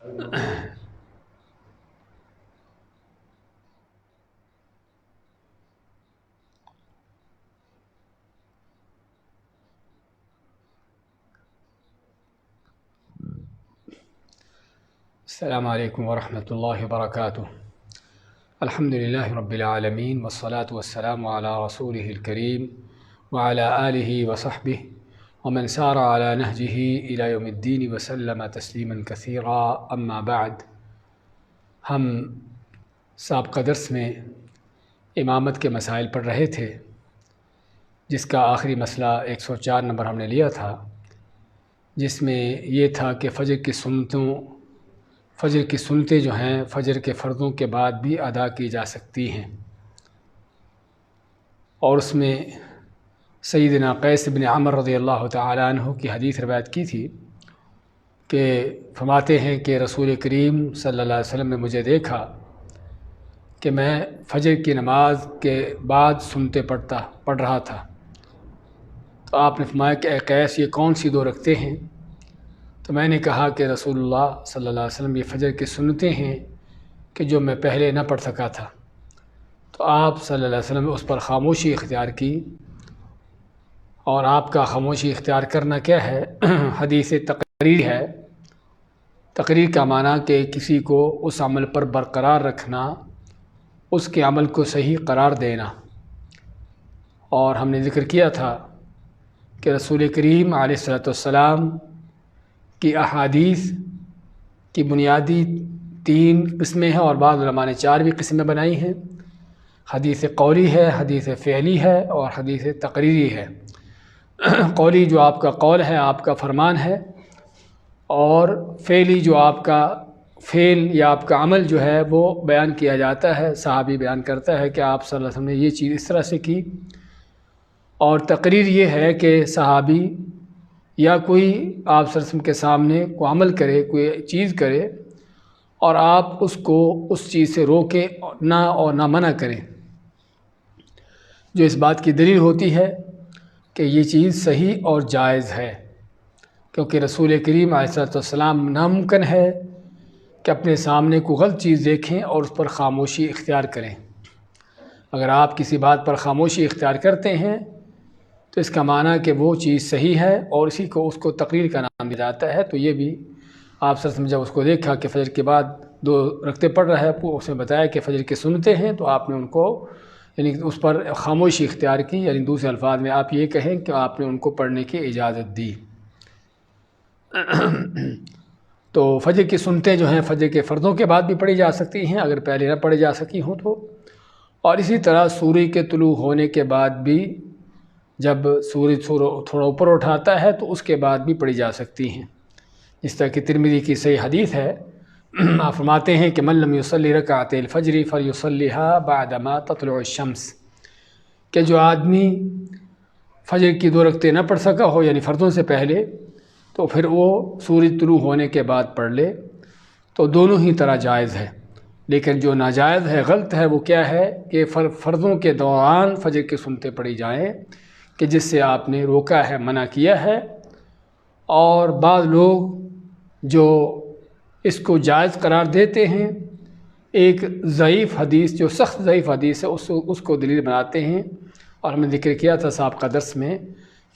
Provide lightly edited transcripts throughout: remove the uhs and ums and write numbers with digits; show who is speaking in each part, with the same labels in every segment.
Speaker 1: السلام علیکم ورحمۃ اللہ وبرکاتہ۔ الحمد للہ رب العالمین والصلاة والسلام علی رسولہ الکریم وعلی آلہ وصحبہ ومن سار علی نہجہ الی یوم الدین وسلم تسلیما کثیرا، اما بعد۔ ہم سابقہ درس میں امامت کے مسائل پڑھ رہے تھے، جس کا آخری مسئلہ 104 نمبر ہم نے لیا تھا، جس میں یہ تھا کہ فجر کی سنتیں جو ہیں فجر کے فرضوں کے بعد بھی ادا کی جا سکتی ہیں، اور اس میں سیدنا قیس بن عمر رضی اللہ تعالیٰ عنہ کی حدیث روایت کی تھی کہ فرماتے ہیں کہ رسول کریم صلی اللہ علیہ وسلم نے مجھے دیکھا کہ میں فجر کی نماز کے بعد سنتے پڑھ رہا تھا، تو آپ نے فرمایا کہ اے قیس، یہ کون سی 2 رکعتیں ہیں؟ تو میں نے کہا کہ رسول اللہ صلی اللہ علیہ وسلم، یہ فجر کی سنتیں ہیں کہ جو میں پہلے نہ پڑھ سکا تھا۔ تو آپ صلی اللہ علیہ وسلم نے اس پر خاموشی اختیار کی، اور آپ کا خاموشی اختیار کرنا کیا ہے؟ حدیث تقریر ہے۔ تقریر کا معنی کہ کسی کو اس عمل پر برقرار رکھنا، اس کے عمل کو صحیح قرار دینا۔ اور ہم نے ذکر کیا تھا کہ رسول کریم علیہ الصلوۃ والسلام کی احادیث کی بنیادی 3 قسمیں ہیں، اور بعض علماء نے 4 بھی قسمیں بنائی ہیں۔ حدیث قولی ہے، حدیث فعلی ہے، اور حدیث تقریری ہے۔ قولی جو آپ کا قول ہے، آپ کا فرمان ہے، اور فعلی جو آپ کا فعل یا آپ کا عمل جو ہے وہ بیان کیا جاتا ہے، صحابی بیان کرتا ہے کہ آپ صلی اللہ علیہ وسلم نے یہ چیز اس طرح سے کی۔ اور تقریر یہ ہے کہ صحابی یا کوئی آپ صلی اللہ علیہ وسلم کے سامنے کوئی عمل کرے، کوئی چیز کرے، اور آپ اس کو اس چیز سے روکیں اور نہ منع کریں، جو اس بات کی دلیل ہوتی ہے کہ یہ چیز صحیح اور جائز ہے، کیونکہ رسول کریم علیہ السلام ناممکن ہے کہ اپنے سامنے کوئی غلط چیز دیکھیں اور اس پر خاموشی اختیار کریں۔ اگر آپ کسی بات پر خاموشی اختیار کرتے ہیں تو اس کا معنی کہ وہ چیز صحیح ہے، اور اسی کو اس کو تقریر کا نام دیا جاتا ہے۔ تو یہ بھی آپ صلی اللہ علیہ وسلم جب اس کو دیکھا کہ فجر کے بعد 2 رکعتیں پڑھ رہا ہے، اس نے بتایا کہ فجر کی سنتیں ہیں، تو آپ نے ان کو یعنی اس پر خاموشی اختیار کی، یعنی دوسرے الفاظ میں آپ یہ کہیں کہ آپ نے ان کو پڑھنے کی اجازت دی۔ تو فجر کی سنتیں جو ہیں فجر کے فرضوں کے بعد بھی پڑھی جا سکتی ہیں، اگر پہلے نہ پڑھی جا سکی ہوں تو، اور اسی طرح سورج کے طلوع ہونے کے بعد بھی، جب سورج تھوڑا اوپر اٹھاتا ہے تو اس کے بعد بھی پڑھی جا سکتی ہیں، جس طرح کہ ترمذی کی صحیح حدیث ہے۔ آپ فرماتے ہیں کہ من لم یصلی رکعتي الفجر فلیصلیها بعدما تطلع الشمس، کہ جو آدمی فجر کی 2 رکعتیں نہ پڑھ سکا ہو، یعنی فرضوں سے پہلے، تو پھر وہ سورج طلوع ہونے کے بعد پڑھ لے، تو دونوں ہی طرح جائز ہے۔ لیکن جو ناجائز ہے، غلط ہے، وہ کیا ہے کہ فرضوں کے دوران فجر کی سنتیں پڑھی جائیں، کہ جس سے آپ نے روکا ہے، منع کیا ہے۔ اور بعض لوگ جو اس کو جائز قرار دیتے ہیں، ایک ضعیف حدیث، جو سخت ضعیف حدیث ہے، اس کو دلیل بناتے ہیں، اور ہم نے ذکر کیا تھا سابقہ درس میں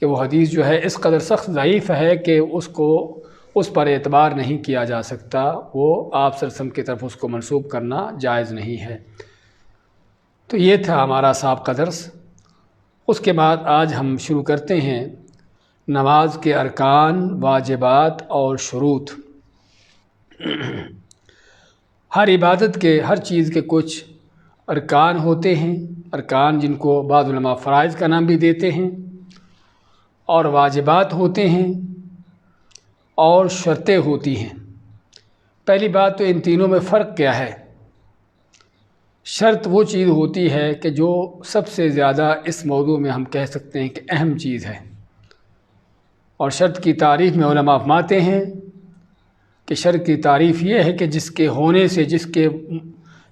Speaker 1: کہ وہ حدیث جو ہے اس قدر سخت ضعیف ہے کہ اس پر اعتبار نہیں کیا جا سکتا، وہ آپ صلی اللہ علیہ وسلم کی طرف اس کو منسوب کرنا جائز نہیں ہے۔ تو یہ تھا ہمارا سابقہ درس۔ اس کے بعد آج ہم شروع کرتے ہیں نماز کے ارکان، واجبات اور شروط۔ ہر عبادت کے، ہر چیز کے کچھ ارکان ہوتے ہیں، ارکان جن کو بعض علماء فرائض کا نام بھی دیتے ہیں، اور واجبات ہوتے ہیں، اور شرطیں ہوتی ہیں۔ پہلی بات تو ان تینوں میں فرق کیا ہے؟ شرط وہ چیز ہوتی ہے کہ جو سب سے زیادہ اس موضوع میں ہم کہہ سکتے ہیں کہ اہم چیز ہے، اور شرط کی تعریف میں علماء فرماتے ہیں کہ شرط کی تعریف یہ ہے کہ جس کے ہونے سے،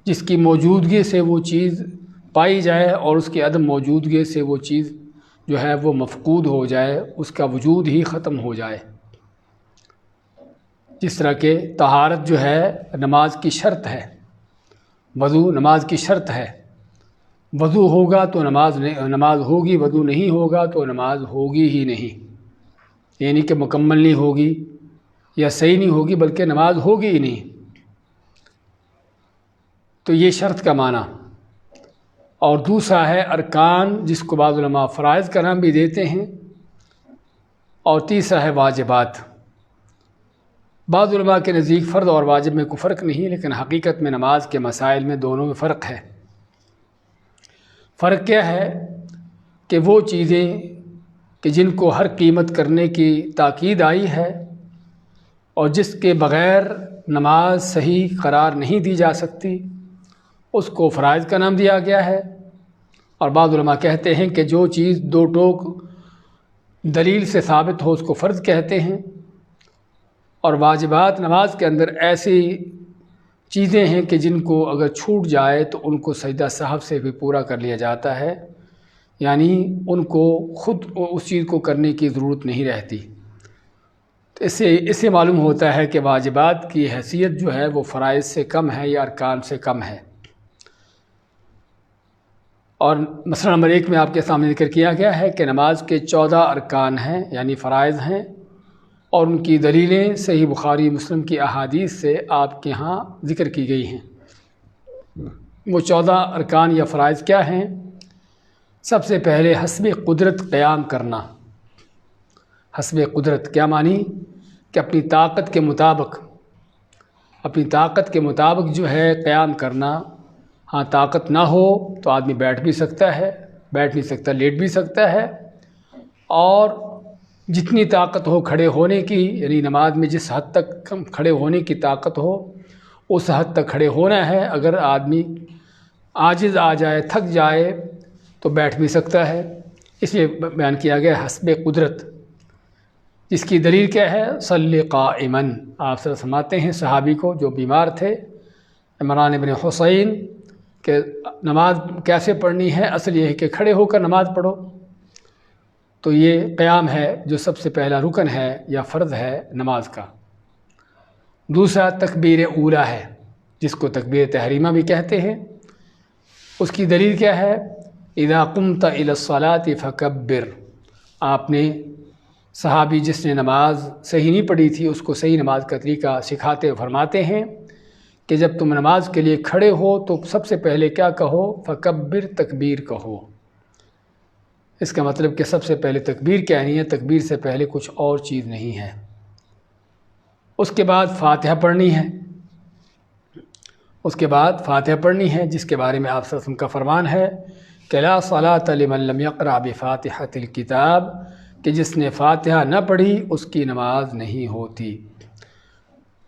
Speaker 1: جس کی موجودگی سے وہ چیز پائی جائے، اور اس کی عدم موجودگی سے وہ چیز جو ہے وہ مفقود ہو جائے، اس کا وجود ہی ختم ہو جائے۔ جس طرح کہ طہارت جو ہے نماز کی شرط ہے، وضو نماز کی شرط ہے، وضو ہوگا تو نماز ہوگی، وضو نہیں ہوگا تو نماز ہوگی ہی نہیں، یعنی کہ مکمل نہیں ہوگی یا صحیح نہیں ہوگی بلکہ نماز ہوگی ہی نہیں۔ تو یہ شرط کا معنی۔ اور دوسرا ہے ارکان، جس کو بعض علماء فرائض کا نام بھی دیتے ہیں، اور تیسرا ہے واجبات۔ بعض علماء کے نزدیک فرض اور واجب میں کوئی فرق نہیں، لیکن حقیقت میں نماز کے مسائل میں دونوں میں فرق ہے۔ فرق کیا ہے کہ وہ چیزیں کہ جن کو ہر قیمت کرنے کی تاکید آئی ہے اور جس کے بغیر نماز صحیح قرار نہیں دی جا سکتی، اس کو فرائض کا نام دیا گیا ہے۔ اور بعض علماء کہتے ہیں کہ جو چیز دو ٹوک دلیل سے ثابت ہو اس کو فرض کہتے ہیں، اور واجبات نماز کے اندر ایسی چیزیں ہیں کہ جن کو اگر چھوٹ جائے تو ان کو سجدہ سہو سے بھی پورا کر لیا جاتا ہے، یعنی ان کو خود اس چیز کو کرنے کی ضرورت نہیں رہتی۔ تو اس سے معلوم ہوتا ہے کہ واجبات کی حیثیت جو ہے وہ فرائض سے کم ہے یا ارکان سے کم ہے۔ اور مسئلہ نمبر 1 میں آپ کے سامنے ذکر کیا گیا ہے کہ نماز کے 14 ارکان ہیں، یعنی فرائض ہیں، اور ان کی دلیلیں صحیح بخاری مسلم کی احادیث سے آپ کے ہاں ذکر کی گئی ہیں۔ وہ 14 ارکان یا فرائض کیا ہیں؟ سب سے پہلے حسب قدرت قیام کرنا۔ حسب قدرت کیا معنی؟ کہ اپنی طاقت کے مطابق جو ہے قیام کرنا۔ ہاں طاقت نہ ہو تو آدمی بیٹھ بھی سکتا ہے، بیٹھ نہیں سکتا لیٹ بھی سکتا ہے، اور جتنی طاقت ہو کھڑے ہونے کی، یعنی نماز میں جس حد تک کھڑے ہونے کی طاقت ہو اس حد تک کھڑے ہونا ہے۔ اگر آدمی عاجز آ جائے، تھک جائے تو بیٹھ بھی سکتا ہے۔ اس لیے بیان کیا گیا حسب قدرت، جس کی دلیل کیا ہے؟ صلی قائما۔ آپ صلی اللہ فرماتے ہیں صحابی کو جو بیمار تھے، عمران بن حسین، کہ نماز کیسے پڑھنی ہے؟ اصل یہ ہے کہ کھڑے ہو کر نماز پڑھو۔ تو یہ قیام ہے جو سب سے پہلا رکن ہے یا فرض ہے نماز کا۔ دوسرا تکبیر اولیٰ ہے، جس کو تکبیر تحریمہ بھی کہتے ہیں۔ اس کی دلیل کیا ہے؟ اذا قمت الى الصلاة فکبر۔ آپ نے صحابی جس نے نماز صحیح نہیں پڑھی تھی اس کو صحیح نماز کا طریقہ سکھاتے فرماتے ہیں کہ جب تم نماز کے لیے کھڑے ہو تو سب سے پہلے کیا کہو؟ فکبر، تکبیر کہو۔ اس کا مطلب کہ سب سے پہلے تکبیر کہنی ہے، تکبیر سے پہلے کچھ اور چیز نہیں ہے۔ اس کے بعد فاتحہ پڑھنی ہے، جس کے بارے میں آپ صلی اللہ علیہ وسلم کا فرمان ہے کہ لا صلاۃ لمن لم یقرأ بفاتحۃ الکتاب، کہ جس نے فاتحہ نہ پڑھی اس کی نماز نہیں ہوتی۔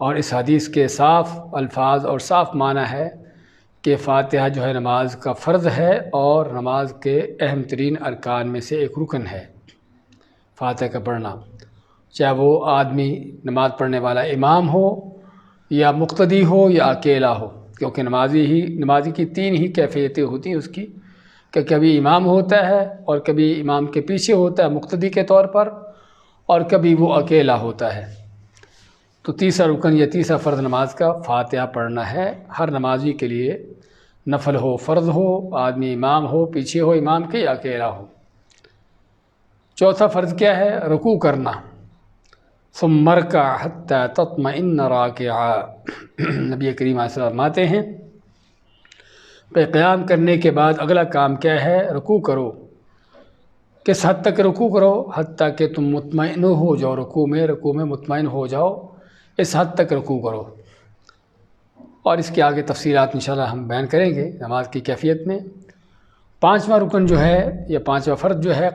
Speaker 1: اور اس حدیث کے صاف الفاظ اور صاف معنی ہے کہ فاتحہ جو ہے نماز کا فرض ہے اور نماز کے اہم ترین ارکان میں سے ایک رکن ہے فاتحہ کا پڑھنا، چاہے وہ آدمی نماز پڑھنے والا امام ہو یا مقتدی ہو یا اکیلا ہو، کیونکہ نمازی کی 3 ہی کیفیتیں ہوتی ہیں اس کی، کہ کبھی امام ہوتا ہے اور کبھی امام کے پیچھے ہوتا ہے مقتدی کے طور پر، اور کبھی وہ اکیلا ہوتا ہے۔ تو تیسرا رکن یا تیسرا فرض نماز کا فاتحہ پڑھنا ہے، ہر نمازی کے لیے، نفل ہو فرض ہو، آدمی امام ہو پیچھے ہو امام کے یا اکیلا ہو۔ چوتھا فرض کیا ہے؟ رکوع کرنا۔ ثم ارکع حتی تطمئن راکعا۔ نبی کریم علیہ السلام فرماتے ہیں کہ قیام کرنے کے بعد اگلا کام کیا ہے؟ رکوع کرو۔ کس حد تک رکوع کرو؟ حتیٰ کہ تم مطمئن ہو جاؤ رکوع میں مطمئن ہو جاؤ، اس حد تک رکوع کرو۔ اور اس کے آگے تفصیلات انشاءاللہ ہم بیان کریں گے نماز کی کیفیت میں۔ 5واں رکن جو ہے یا 5واں فرض جو ہے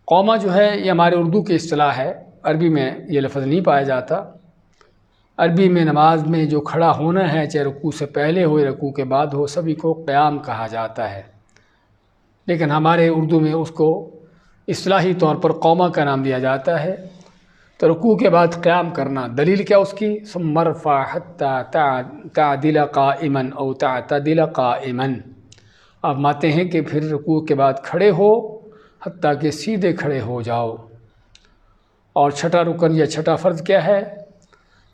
Speaker 1: قومہ جو ہے یہ ہمارے اردو کی اصطلاح ہے، عربی میں یہ لفظ نہیں پایا جاتا۔ عربی میں نماز میں جو کھڑا ہونا ہے، چاہے رکوع سے پہلے ہو یا رکوع کے بعد ہو، سبھی کو قیام کہا جاتا ہے، لیکن ہمارے اردو میں اس کو اصطلاحی طور پر قومہ کا نام دیا جاتا ہے۔ تو رکوع کے بعد قیام کرنا، دلیل کیا اس کی؟ ثم ارفع حتی تعدل قائما او تعتدل قائما۔ آپ ماتے ہیں کہ پھر رکوع کے بعد کھڑے ہو حتیٰ کہ سیدھے کھڑے ہو جاؤ، اور چھٹا رکن یا چھٹا فرض کیا ہے؟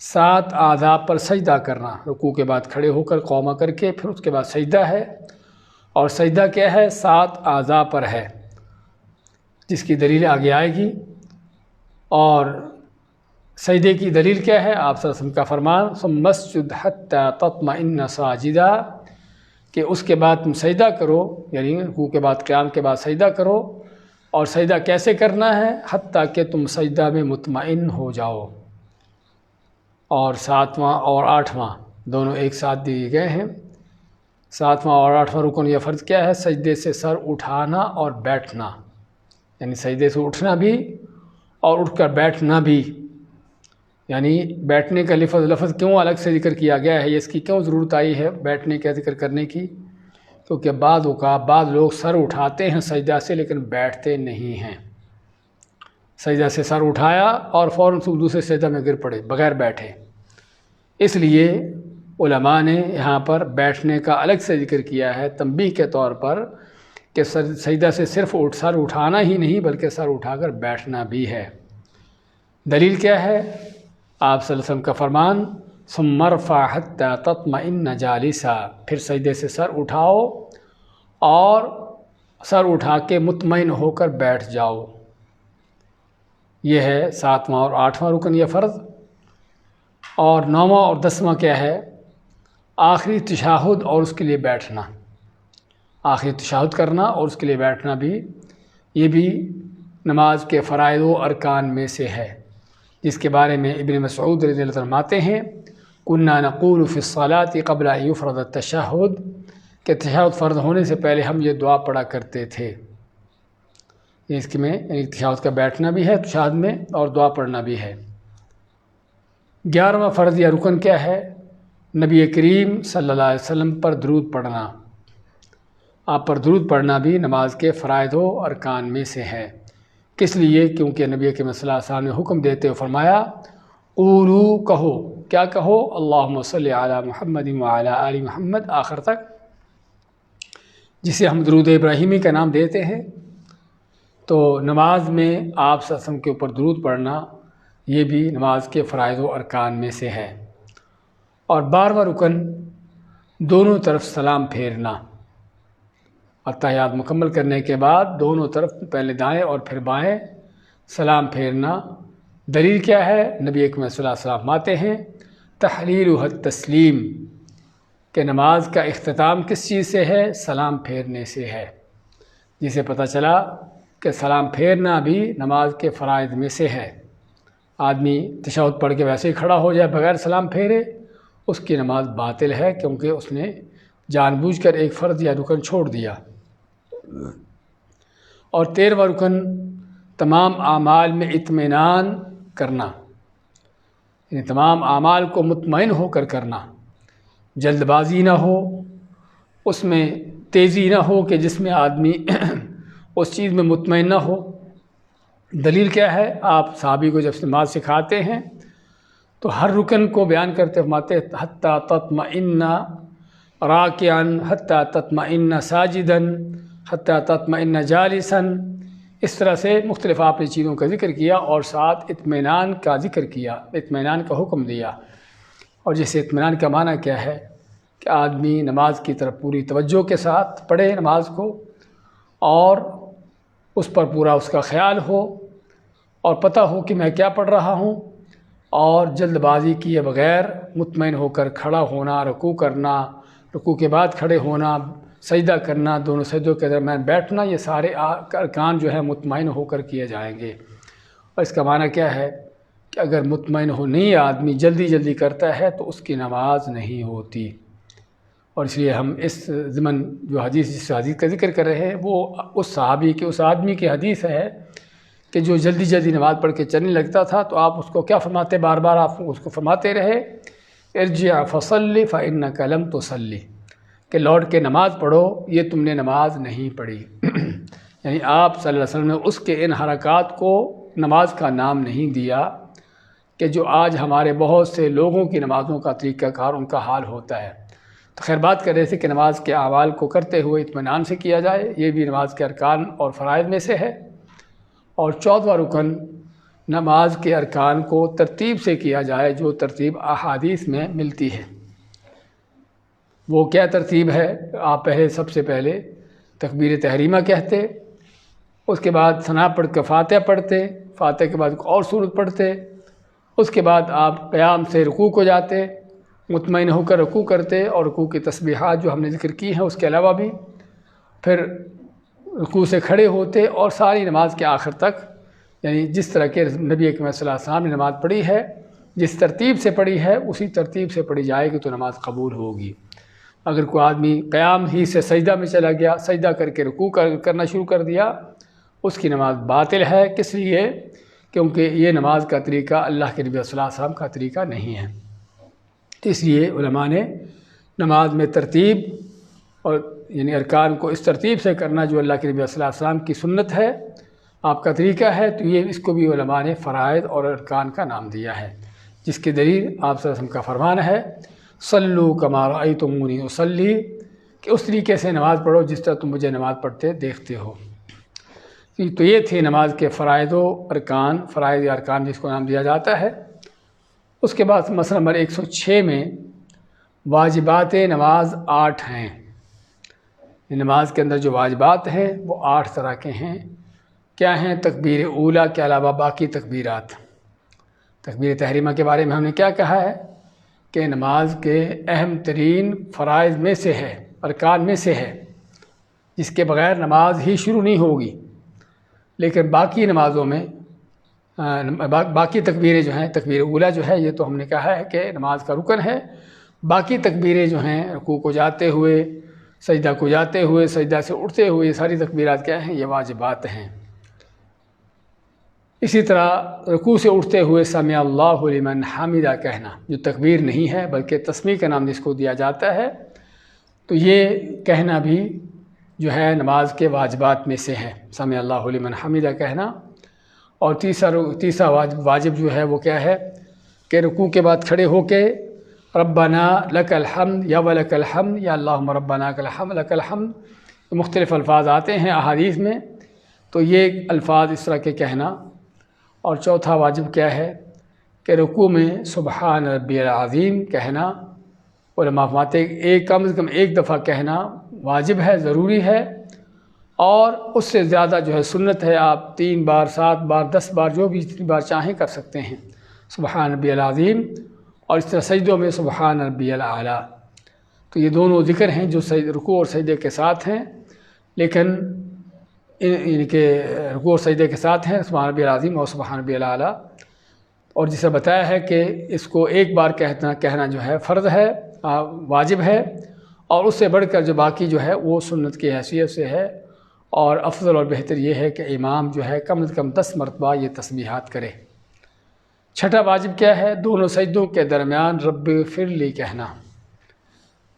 Speaker 1: 7 اعضاء پر سجدہ کرنا، رکوع کے بعد کھڑے ہو کر قومہ کر کے پھر اس کے بعد سجدہ ہے، اور سجدہ کیا ہے؟ 7 اعضاء پر ہے، جس کی دلیل آگے آئے گی۔ اور سجدے کی دلیل کیا ہے؟ آپ صلی اللہ علیہ وسلم کا فرمان ثم اسجد حتی تطمئن ساجدا، کہ اس کے بعد تم سجدہ کرو، یعنی رکوع کے بعد قیام کے بعد سجدہ کرو، اور سجدہ کیسے کرنا ہے؟ حتیٰ کہ تم سجدہ میں مطمئن ہو جاؤ۔ اور 7واں اور 8واں دونوں ایک ساتھ دیے گئے ہیں۔ 7واں اور 8واں رکن یا فرض کیا ہے؟ سجدے سے سر اٹھانا اور بیٹھنا، یعنی سجدے سے اٹھنا بھی اور اٹھ کر بیٹھنا بھی۔ یعنی بیٹھنے کا لفظ کیوں الگ سے ذکر کیا گیا ہے؟ اس کی کیوں ضرورت آئی ہے بیٹھنے کا ذکر کرنے کی؟ کیونکہ بعض لوگ سر اٹھاتے ہیں سجدہ سے لیکن بیٹھتے نہیں ہیں۔ سجدہ سے سر اٹھایا اور فوراً دوسرے سجدہ میں گر پڑے بغیر بیٹھے۔ اس لیے علماء نے یہاں پر بیٹھنے کا الگ سے ذکر کیا ہے تنبیہ کے طور پر، کہ سجدہ سے صرف سر اٹھانا ہی نہیں بلکہ سر اٹھا کر بیٹھنا بھی ہے۔ دلیل کیا ہے؟ آپ صلی اللہ علیہ وسلم کا فرمان ثم ارفع حتی تطمئن جالسا، پھر سجدے سے سر اٹھاؤ اور سر اٹھا کے مطمئن ہو کر بیٹھ جاؤ۔ یہ ہے 7واں اور 8واں رکن یا فرض۔ اور 9واں اور 10واں کیا ہے؟ آخری تشہد اور اس کے لیے بیٹھنا، آخری تشہد کرنا اور اس کے لیے بیٹھنا بھی، یہ بھی نماز کے فرائض و ارکان میں سے ہے، جس کے بارے میں ابن مسعود رضی اللہ عنہ فرماتے ہیں كنا نقول في الصلاة قبل ان يفرض التشہد، کہ تشہد فرض ہونے سے پہلے ہم یہ دعا پڑھا کرتے تھے۔ اس میں یعنی تشہد کا بیٹھنا بھی ہے تشہد میں اور دعا پڑھنا بھی ہے۔ 11واں فرض یا رکن کیا ہے؟ نبی کریم صلی اللہ علیہ وسلم پر درود پڑھنا۔ آپ پر درود پڑھنا بھی نماز کے فرائض و ارکان میں سے ہے۔ کس لیے؟ کیونکہ نبی کریم صلی اللہ علیہ وسلم نے حکم دیتے ہوئے فرمایا قولو، کہو، کیا کہو؟ اللہم صلی علی محمد وعلی آل محمد، آخر تک، جسے ہم درود ابراہیمی کا نام دیتے ہیں۔ تو نماز میں آپ صلی اللہ علیہ وسلم کے اوپر درود پڑھنا یہ بھی نماز کے فرائض و ارکان میں سے ہے۔ اور 12واں رکن دونوں طرف سلام پھیرنا، اتحیات مکمل کرنے کے بعد دونوں طرف پہلے دائیں اور پھر بائیں سلام پھیرنا۔ دلیل کیا ہے؟ نبی اکرم صلی اللہ علیہ وسلم فرماتے ہیں تحلیلہ التسلیم، کہ نماز کا اختتام کس چیز سے ہے؟ سلام پھیرنے سے ہے، جسے پتہ چلا کہ سلام پھیرنا بھی نماز کے فرائض میں سے ہے۔ آدمی تشہد پڑھ کے ویسے ہی کھڑا ہو جائے بغیر سلام پھیرے، اس کی نماز باطل ہے، کیونکہ اس نے جان بوجھ کر ایک فرض یا رکن چھوڑ دیا۔ اور 13واں رکن تمام اعمال میں اطمینان کرنا، یعنی تمام اعمال کو مطمئن ہو کر کرنا، جلد بازی نہ ہو، اس میں تیزی نہ ہو کہ جس میں آدمی اس چیز میں مطمئن نہ ہو۔ دلیل کیا ہے؟ آپ صحابی کو جب نماز سکھاتے ہیں تو ہر رکن کو بیان کرتے فرماتے حتی تطمئن راکعا، حتی تطمئن ساجدا، حتی تطمئن جالسا، اس طرح سے مختلف آپ نے چیزوں کا ذکر کیا اور ساتھ اطمینان کا ذکر کیا، اطمینان کا حکم دیا۔ اور جیسے اطمینان کا معنی کیا ہے کہ آدمی نماز کی طرف پوری توجہ کے ساتھ پڑھے نماز کو، اور اس پر پورا اس کا خیال ہو اور پتہ ہو کہ میں کیا پڑھ رہا ہوں، اور جلد بازی کیے بغیر مطمئن ہو کر کھڑا ہونا، رکوع کرنا، رکوع کے بعد کھڑے ہونا، سجدہ کرنا، دونوں سجدوں کے درمیان بیٹھنا، یہ سارے ارکان جو ہے مطمئن ہو کر کیے جائیں گے۔ اور اس کا معنی کیا ہے کہ اگر مطمئن ہو نہیں آدمی جلدی کرتا ہے تو اس کی نماز نہیں ہوتی۔ اور اس لیے ہم اس ضمن جو جس حدیث کا ذکر کر رہے ہیں وہ اس صحابی کے، اس آدمی کی حدیث ہے کہ جو جلدی نماز پڑھ کے چلنے لگتا تھا، تو آپ اس کو کیا فرماتے؟ بار بار آپ اس کو فرماتے رہے ارجع فصلی فإنک لم تصلی، کہ لوٹ کے نماز پڑھو، یہ تم نے نماز نہیں پڑھی۔ یعنی آپ صلی اللہ علیہ وسلم نے اس کے ان حرکات کو نماز کا نام نہیں دیا، کہ جو آج ہمارے بہت سے لوگوں کی نمازوں کا طریقہ کار ان کا حال ہوتا ہے۔ تو خیر بات کر رہے تھے کہ نماز کے اعمال کو کرتے ہوئے اطمینان سے کیا جائے، یہ بھی نماز کے ارکان اور فرائض میں سے ہے۔ اور 14واں رکن نماز کے ارکان کو ترتیب سے کیا جائے جو ترتیب احادیث میں ملتی ہے۔ وہ کیا ترتیب ہے؟ آپ سب سے پہلے تکبیر تحریمہ کہتے، اس کے بعد ثنا پڑھ کے فاتحہ پڑھتے، فاتحہ کے بعد اور سورت پڑھتے، اس کے بعد آپ قیام سے رکوع کو جاتے، مطمئن ہو کر رکوع کرتے اور رکوع کی تسبیحات جو ہم نے ذکر کی ہیں اس کے علاوہ بھی، پھر رکوع سے کھڑے ہوتے اور ساری نماز کے آخر تک، یعنی جس طرح کے نبی اکرم صلی اللہ علیہ وسلم نے نماز پڑھی ہے، جس ترتیب سے پڑھی ہے اسی ترتیب سے پڑھی جائے گی تو نماز قبول ہوگی۔ اگر کوئی آدمی قیام ہی سے سجدہ میں چلا گیا، سجدہ کر کے رکوع کرنا شروع کر دیا، اس کی نماز باطل ہے۔ کس لیے؟ کیونکہ یہ نماز کا طریقہ اللہ کے نبی صلی اللہ علیہ وسلم کا طریقہ نہیں ہے۔ اس لیے علماء نے نماز میں ترتیب اور یعنی ارکان کو اس ترتیب سے کرنا جو اللہ کے نبی صلی اللہ علیہ وسلم کی سنت ہے، آپ کا طریقہ ہے، تو یہ اس کو بھی علماء نے فرائض اور ارکان کا نام دیا ہے، جس کی دلیل آپ صلی اللہ علیہ وسلم کا فرمان ہے صلو کما رأیتمونی اصلی، کہ اس طریقے سے نماز پڑھو جس طرح تم مجھے نماز پڑھتے دیکھتے ہو۔ تو یہ تھے نماز کے فرائض و ارکان، فرائض یا ارکان جس کو نام دیا جاتا ہے۔ اس کے بعد مسئلہ نمبر 106 میں واجبات نماز 8 ہیں۔ نماز کے اندر جو واجبات ہیں وہ 8 طرح کے ہیں۔ کیا ہیں؟ تکبیر اولیٰ کے علاوہ باقی تکبیرات۔ تکبیر تحریمہ کے بارے میں ہم نے کیا کہا ہے کہ نماز کے اہم ترین فرائض میں سے ہے، ارکان میں سے ہے، جس کے بغیر نماز ہی شروع نہیں ہوگی۔ لیکن باقی نمازوں میں باقی تکبیریں جو ہیں، تکبیر اولیٰ جو ہے یہ تو ہم نے کہا ہے کہ نماز کا رکن ہے۔ باقی تکبیریں جو ہیں رکوع کو جاتے ہوئے، سجدہ کو جاتے ہوئے، سجدہ سے اٹھتے ہوئے، یہ ساری تکبیرات کیا ہیں؟ یہ واجبات ہیں۔ اسی طرح رکوع سے اٹھتے ہوئے سمع اللہ لمن حمدہ کہنا، جو تکبیر نہیں ہے بلکہ تسمیع کا نام جس کو دیا جاتا ہے، تو یہ کہنا بھی جو ہے نماز کے واجبات میں سے ہے، سمع اللہ لمن حمدہ کہنا۔ اور تیسرا واجب جو ہے وہ کیا ہے کہ رکوع کے بعد کھڑے ہو کے ربنا لک الحمد یا ولک الحمد یا اللہم ربنا لک الحمد لک الحمد، مختلف الفاظ آتے ہیں احادیث میں، تو یہ الفاظ اس طرح کے کہنا۔ اور چوتھا واجب کیا ہے کہ رکوع میں سبحان ربی العظیم کہنا، علماء فرماتے ہیں کم از کم ایک دفعہ کہنا واجب ہے، ضروری ہے، اور اس سے زیادہ جو ہے سنت ہے، آپ 3 بار 7 بار 10 بار جو بھی جتنی بار چاہیں کر سکتے ہیں سبحان ربی العظیم۔ اور اس طرح سجدوں میں سبحان ربی الاعلیٰ، تو یہ دونوں ذکر ہیں جو رکوع اور سجدے کے ساتھ ہیں، لیکن ان کے رکوع اور سجدے کے ساتھ ہیں سبحان ربی العظیم اور سبحان ربی الاعلیٰ۔ اور جسے بتایا ہے کہ اس کو ایک بار کہنا جو ہے فرض ہے، واجب ہے، اور اس سے بڑھ کر جو باقی جو ہے وہ سنت کی حیثیت سے ہے، اور افضل اور بہتر یہ ہے کہ امام جو ہے کم از کم 10 مرتبہ یہ تسبیحات کرے۔ چھٹا واجب کیا ہے؟ دونوں سجدوں کے درمیان رب اغفر لی کہنا۔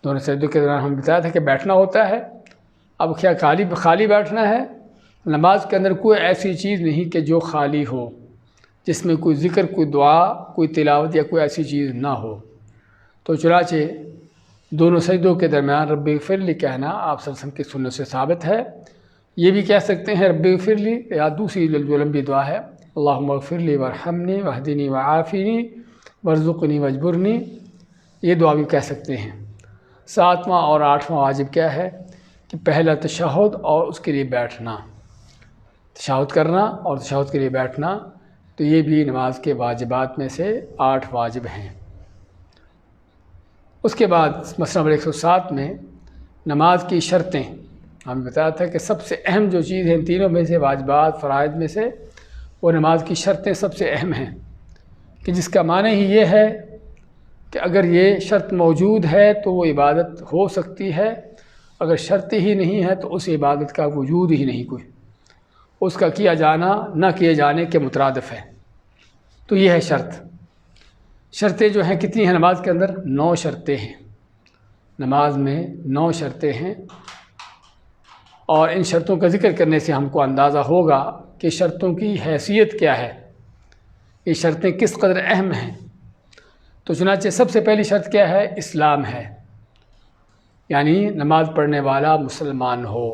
Speaker 1: دونوں سجدوں کے درمیان ہم بتایا تھا کہ بیٹھنا ہوتا ہے۔ اب کیا خالی بیٹھنا ہے؟ نماز کے اندر کوئی ایسی چیز نہیں کہ جو خالی ہو، جس میں کوئی ذکر، کوئی دعا، کوئی تلاوت یا کوئی ایسی چیز نہ ہو۔ تو چنانچہ دونوں سجدوں کے درمیان رب اغفر لی کہنا آپ صلی اللہ علیہ وسلم کی سنت سے ثابت ہے۔ یہ بھی کہہ سکتے ہیں رب اغفر لی، یا دوسری جو لمبی دعا ہے اللہم اغفر لی وارحمنی واہدنی وعافنی وارزقنی واجبرنی، یہ دعا بھی کہہ سکتے ہیں۔ 7واں اور 8واں واجب کیا ہے کہ پہلا تشہد اور اس کے لیے بیٹھنا، تشہد کرنا اور تشہد کے لیے بیٹھنا، تو یہ بھی نماز کے واجبات میں سے 8 واجب ہیں۔ اس کے بعد مسئلہ نمبر 107 میں نماز کی شرطیں، ہم بتایا تھا کہ سب سے اہم جو چیز ہے ان تینوں میں سے، واجبات فرائض میں سے، وہ نماز کی شرطیں سب سے اہم ہیں، کہ جس کا معنی ہی یہ ہے کہ اگر یہ شرط موجود ہے تو وہ عبادت ہو سکتی ہے، اگر شرط ہی نہیں ہے تو اس عبادت کا وجود ہی نہیں، کوئی اس کا کیا جانا نہ کیے جانے کے مترادف ہے۔ تو یہ ہے شرط۔ شرطیں جو ہیں کتنی ہیں نماز کے اندر؟ 9 شرطیں ہیں نماز میں، 9 شرطیں ہیں، اور ان شرطوں کا ذکر کرنے سے ہم کو اندازہ ہوگا کہ شرطوں کی حیثیت کیا ہے، یہ شرطیں کس قدر اہم ہیں۔ تو چنانچہ سب سے پہلی شرط کیا ہے؟ اسلام ہے، یعنی نماز پڑھنے والا مسلمان ہو،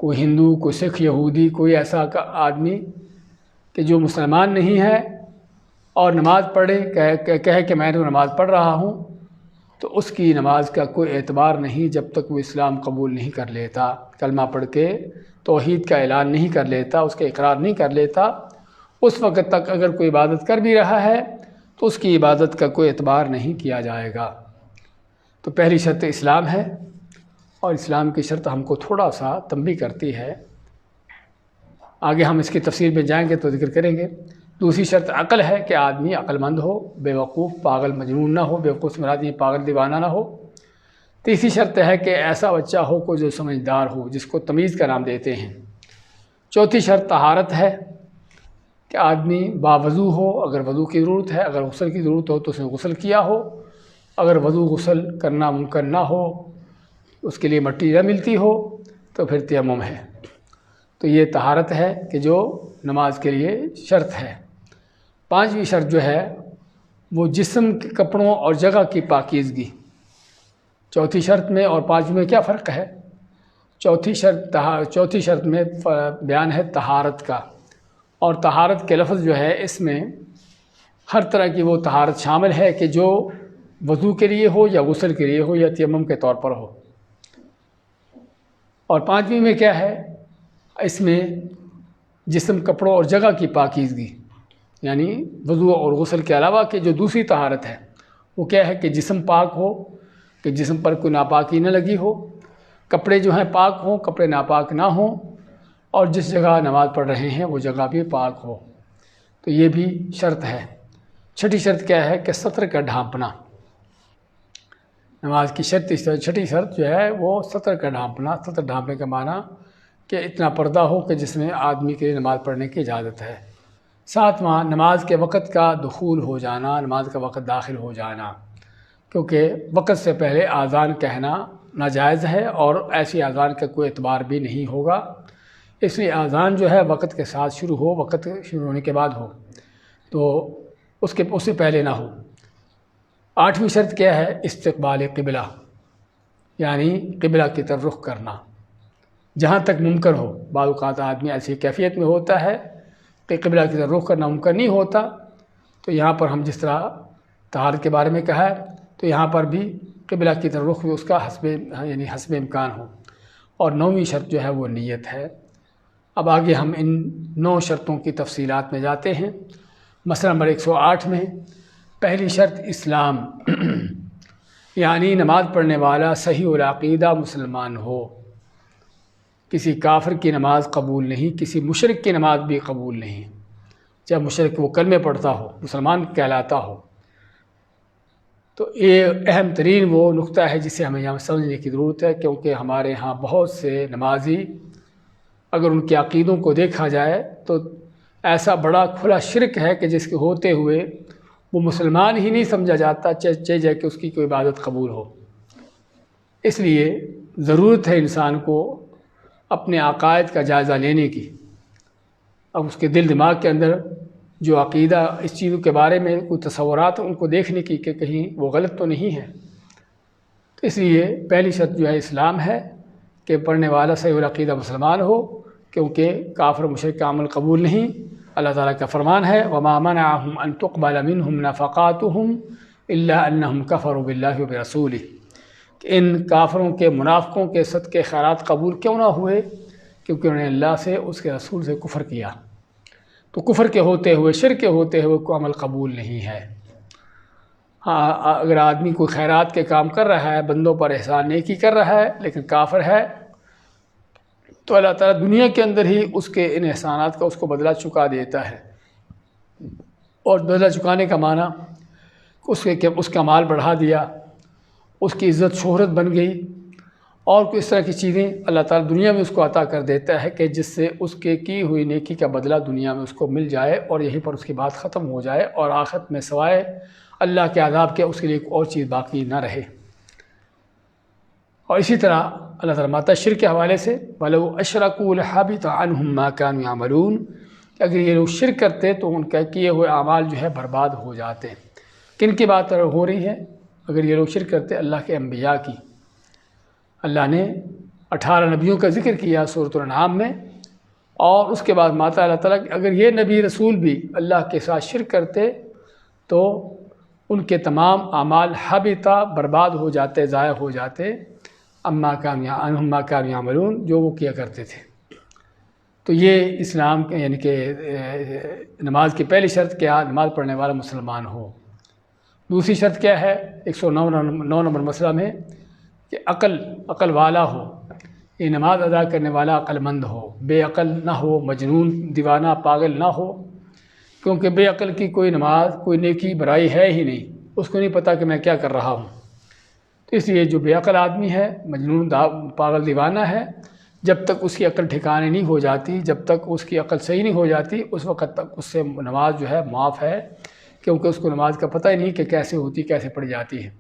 Speaker 1: کوئی ہندو، کوئی سکھ، یہودی، کوئی ایسا آدمی کہ جو مسلمان نہیں ہے اور نماز پڑھے کہے کہ میں تو نماز پڑھ رہا ہوں، تو اس کی نماز کا کوئی اعتبار نہیں جب تک وہ اسلام قبول نہیں کر لیتا، کلمہ پڑھ کے توحید کا اعلان نہیں کر لیتا، اس کا اقرار نہیں کر لیتا۔ اس وقت تک اگر کوئی عبادت کر بھی رہا ہے تو اس کی عبادت کا کوئی اعتبار نہیں کیا جائے گا۔ تو پہلی شرط اسلام ہے، اور اسلام کی شرط ہم کو تھوڑا سا تنبیہ کرتی ہے، آگے ہم اس کی تفصیل میں جائیں گے تو ذکر کریں گے۔ دوسری شرط عقل ہے کہ آدمی عقل مند ہو، بے وقوف پاگل مجنون نہ ہو، بے وقوف مراد یہ پاگل دیوانہ نہ ہو۔ تیسری شرط ہے کہ ایسا بچہ ہو کو جو سمجھدار ہو، جس کو تمیز کا نام دیتے ہیں۔ چوتھی شرط طہارت ہے کہ آدمی باوضو ہو، اگر وضو کی ضرورت ہے، اگر غسل کی ضرورت ہو تو اس نے غسل کیا ہو، اگر وضو غسل کرنا ممکن نہ ہو، اس کے لیے مٹی نہ ملتی ہو تو پھر تیمم ہے۔ تو یہ طہارت ہے کہ جو نماز کے لیے شرط ہے۔ پانچویں شرط جو ہے وہ جسم کے کپڑوں اور جگہ کی پاکیزگی۔ چوتھی شرط میں اور پانچویں میں کیا فرق ہے؟ چوتھی شرط میں بیان ہے طہارت کا، اور طہارت کے لفظ جو ہے اس میں ہر طرح کی وہ طہارت شامل ہے کہ جو وضو کے لیے ہو یا غسل کے لیے ہو یا تیمم کے طور پر ہو۔ اور پانچویں میں کیا ہے؟ اس میں جسم کپڑوں اور جگہ کی پاکیزگی، یعنی وضو اور غسل کے علاوہ کہ جو دوسری طہارت ہے وہ کیا ہے کہ جسم پاک ہو، کہ جسم پر کوئی ناپاکی نہ لگی ہو، کپڑے جو ہیں پاک ہوں، کپڑے ناپاک نہ ہوں، اور جس جگہ نماز پڑھ رہے ہیں وہ جگہ بھی پاک ہو۔ تو یہ بھی شرط ہے۔ چھٹی شرط کیا ہے کہ سطر کا ڈھانپنا۔ نماز کی چھٹی شرط جو ہے وہ سطر کا ڈھانپنا۔ سطر ڈھانپنے کا معنی کہ اتنا پردہ ہو کہ جس میں آدمی کے لیے نماز پڑھنے کی اجازت ہے۔ ساتواں نماز کے وقت کا دخول ہو جانا، نماز کا وقت داخل ہو جانا، کیونکہ وقت سے پہلے اذان کہنا ناجائز ہے اور ایسی اذان کا کوئی اعتبار بھی نہیں ہوگا، اس لیے اذان جو ہے وقت کے ساتھ شروع ہو، وقت شروع ہونے کے بعد ہو، تو اس سے پہلے نہ ہو۔ آٹھویں شرط کیا ہے؟ استقبال قبلہ، یعنی قبلہ کی طرف رخ کرنا جہاں تک ممکن ہو۔ بعض اوقات آدمی ایسی کیفیت میں ہوتا ہے کہ قبلہ کی طرف رخ کرنا ممکن نہیں ہوتا، تو یہاں پر ہم جس طرح طہارت کے بارے میں کہا ہے تو یہاں پر بھی قبلہ کی طرف رخ بھی اس کا حسب امکان ہو۔ اور نویں شرط جو ہے وہ نیت ہے۔ اب آگے ہم ان 9 شرطوں کی تفصیلات میں جاتے ہیں۔ مسئلہ نمبر 108 میں پہلی شرط اسلام، یعنی نماز پڑھنے والا صحیح العقیدہ مسلمان ہو۔ کسی کافر کی نماز قبول نہیں، کسی مشرک کی نماز بھی قبول نہیں۔ جب مشرک وہ کلمے پڑھتا ہو، مسلمان کہلاتا ہو، تو یہ اہم ترین وہ نقطہ ہے جسے ہمیں یہاں سمجھنے کی ضرورت ہے، کیونکہ ہمارے ہاں بہت سے نمازی اگر ان کے عقیدوں کو دیکھا جائے تو ایسا بڑا کھلا شرک ہے کہ جس کے ہوتے ہوئے وہ مسلمان ہی نہیں سمجھا جاتا، چاہے جائے کہ اس کی کوئی عبادت قبول ہو۔ اس لیے ضرورت ہے انسان کو اپنے عقائد کا جائزہ لینے کی، اب اس کے دل دماغ کے اندر جو عقیدہ اس چیزوں کے بارے میں کوئی تصورات ان کو دیکھنے کی کہ کہیں وہ غلط تو نہیں ہے۔ تو اس لیے پہلی شرط جو ہے اسلام ہے کہ پڑھنے والا صحیح العقیدہ مسلمان ہو، کیونکہ کافر مشرک کا عمل قبول نہیں۔ اللہ تعالیٰ کا فرمان ہے وَمَا مَنَعَهُمْ أَن تُقْبَلَ مِنْهُمْ نَفَقَاتُهُمْ إِلَّا أَنَّهُمْ كَفَرُوا بِاللَّهِ وَبِرَسُولِهِ کہ ان کافروں کے منافقوں کے صدقے خیرات قبول کیوں نہ ہوئے؟ کیونکہ انہوں نے اللہ سے اس کے رسول سے کفر کیا۔ تو کفر کے ہوتے ہوئے، شرک کے ہوتے ہوئے کوئی عمل قبول نہیں ہے۔ ہاں، اگر آدمی کوئی خیرات کے کام کر رہا ہے، بندوں پر احسان نیکی کر رہا ہے لیکن کافر ہے، تو اللہ تعالیٰ دنیا کے اندر ہی اس کے ان احسانات کا اس کو بدلہ چکا دیتا ہے۔ اور بدلہ چکانے کا معنی اس کا مال بڑھا دیا، اس کی عزت شہرت بن گئی، اور کوئی اس طرح کی چیزیں اللہ تعالیٰ دنیا میں اس کو عطا کر دیتا ہے کہ جس سے اس کے کی ہوئی نیکی کا بدلہ دنیا میں اس کو مل جائے اور یہیں پر اس کی بات ختم ہو جائے، اور آخرت میں سوائے اللہ کے عذاب کے اس کے لیے ایک اور چیز باقی نہ رہے۔ اور اسی طرح اللہ تعالیٰ ماتا شرک کے حوالے سے وَلَوْ أَشْرَكُوا لَحَبِطَ عَنْهُمْ مَا كَانُوا يَعْمَلُونَ کہ اگر یہ لوگ شرک کرتے تو ان کے کیے ہوئے اعمال جو ہے برباد ہو جاتے۔ کن کی بات ہو رہی ہے؟ اگر یہ لوگ شرک کرتے اللہ کے انبیاء کی۔ اللہ نے 18 نبیوں کا ذکر کیا سورۃ الانعام میں، اور اس کے بعد ماتا اللہ تعالیٰ کہ اگر یہ نبی رسول بھی اللہ کے ساتھ شرک کرتے تو ان کے تمام اعمال حبطا برباد ہو جاتے، ضائع ہو جاتے، اما کانوا یعملون جو وہ کیا کرتے تھے۔ تو یہ اسلام کے یعنی کہ نماز کی پہلی شرط کیا؟ نماز پڑھنے والا مسلمان ہو۔ دوسری شرط کیا ہے؟ 109 نمبر مسئلہ میں کہ عقل والا ہو، یہ نماز ادا کرنے والا عقل مند ہو، بے عقل نہ ہو، مجنون دیوانہ پاگل نہ ہو، کیونکہ بے عقل کی کوئی نماز کوئی نیکی برائی ہے ہی نہیں، اس کو نہیں پتہ کہ میں کیا کر رہا ہوں۔ تو اس لیے جو بے عقل آدمی ہے، مجنون پاگل دیوانہ ہے، جب تک اس کی عقل ٹھکانے نہیں ہو جاتی، جب تک اس کی عقل صحیح نہیں ہو جاتی، اس وقت تک اس سے نماز جو ہے معاف ہے، کیونکہ اس کو نماز کا پتہ ہی نہیں کہ کیسے ہوتی، کیسے پڑھی جاتی ہے،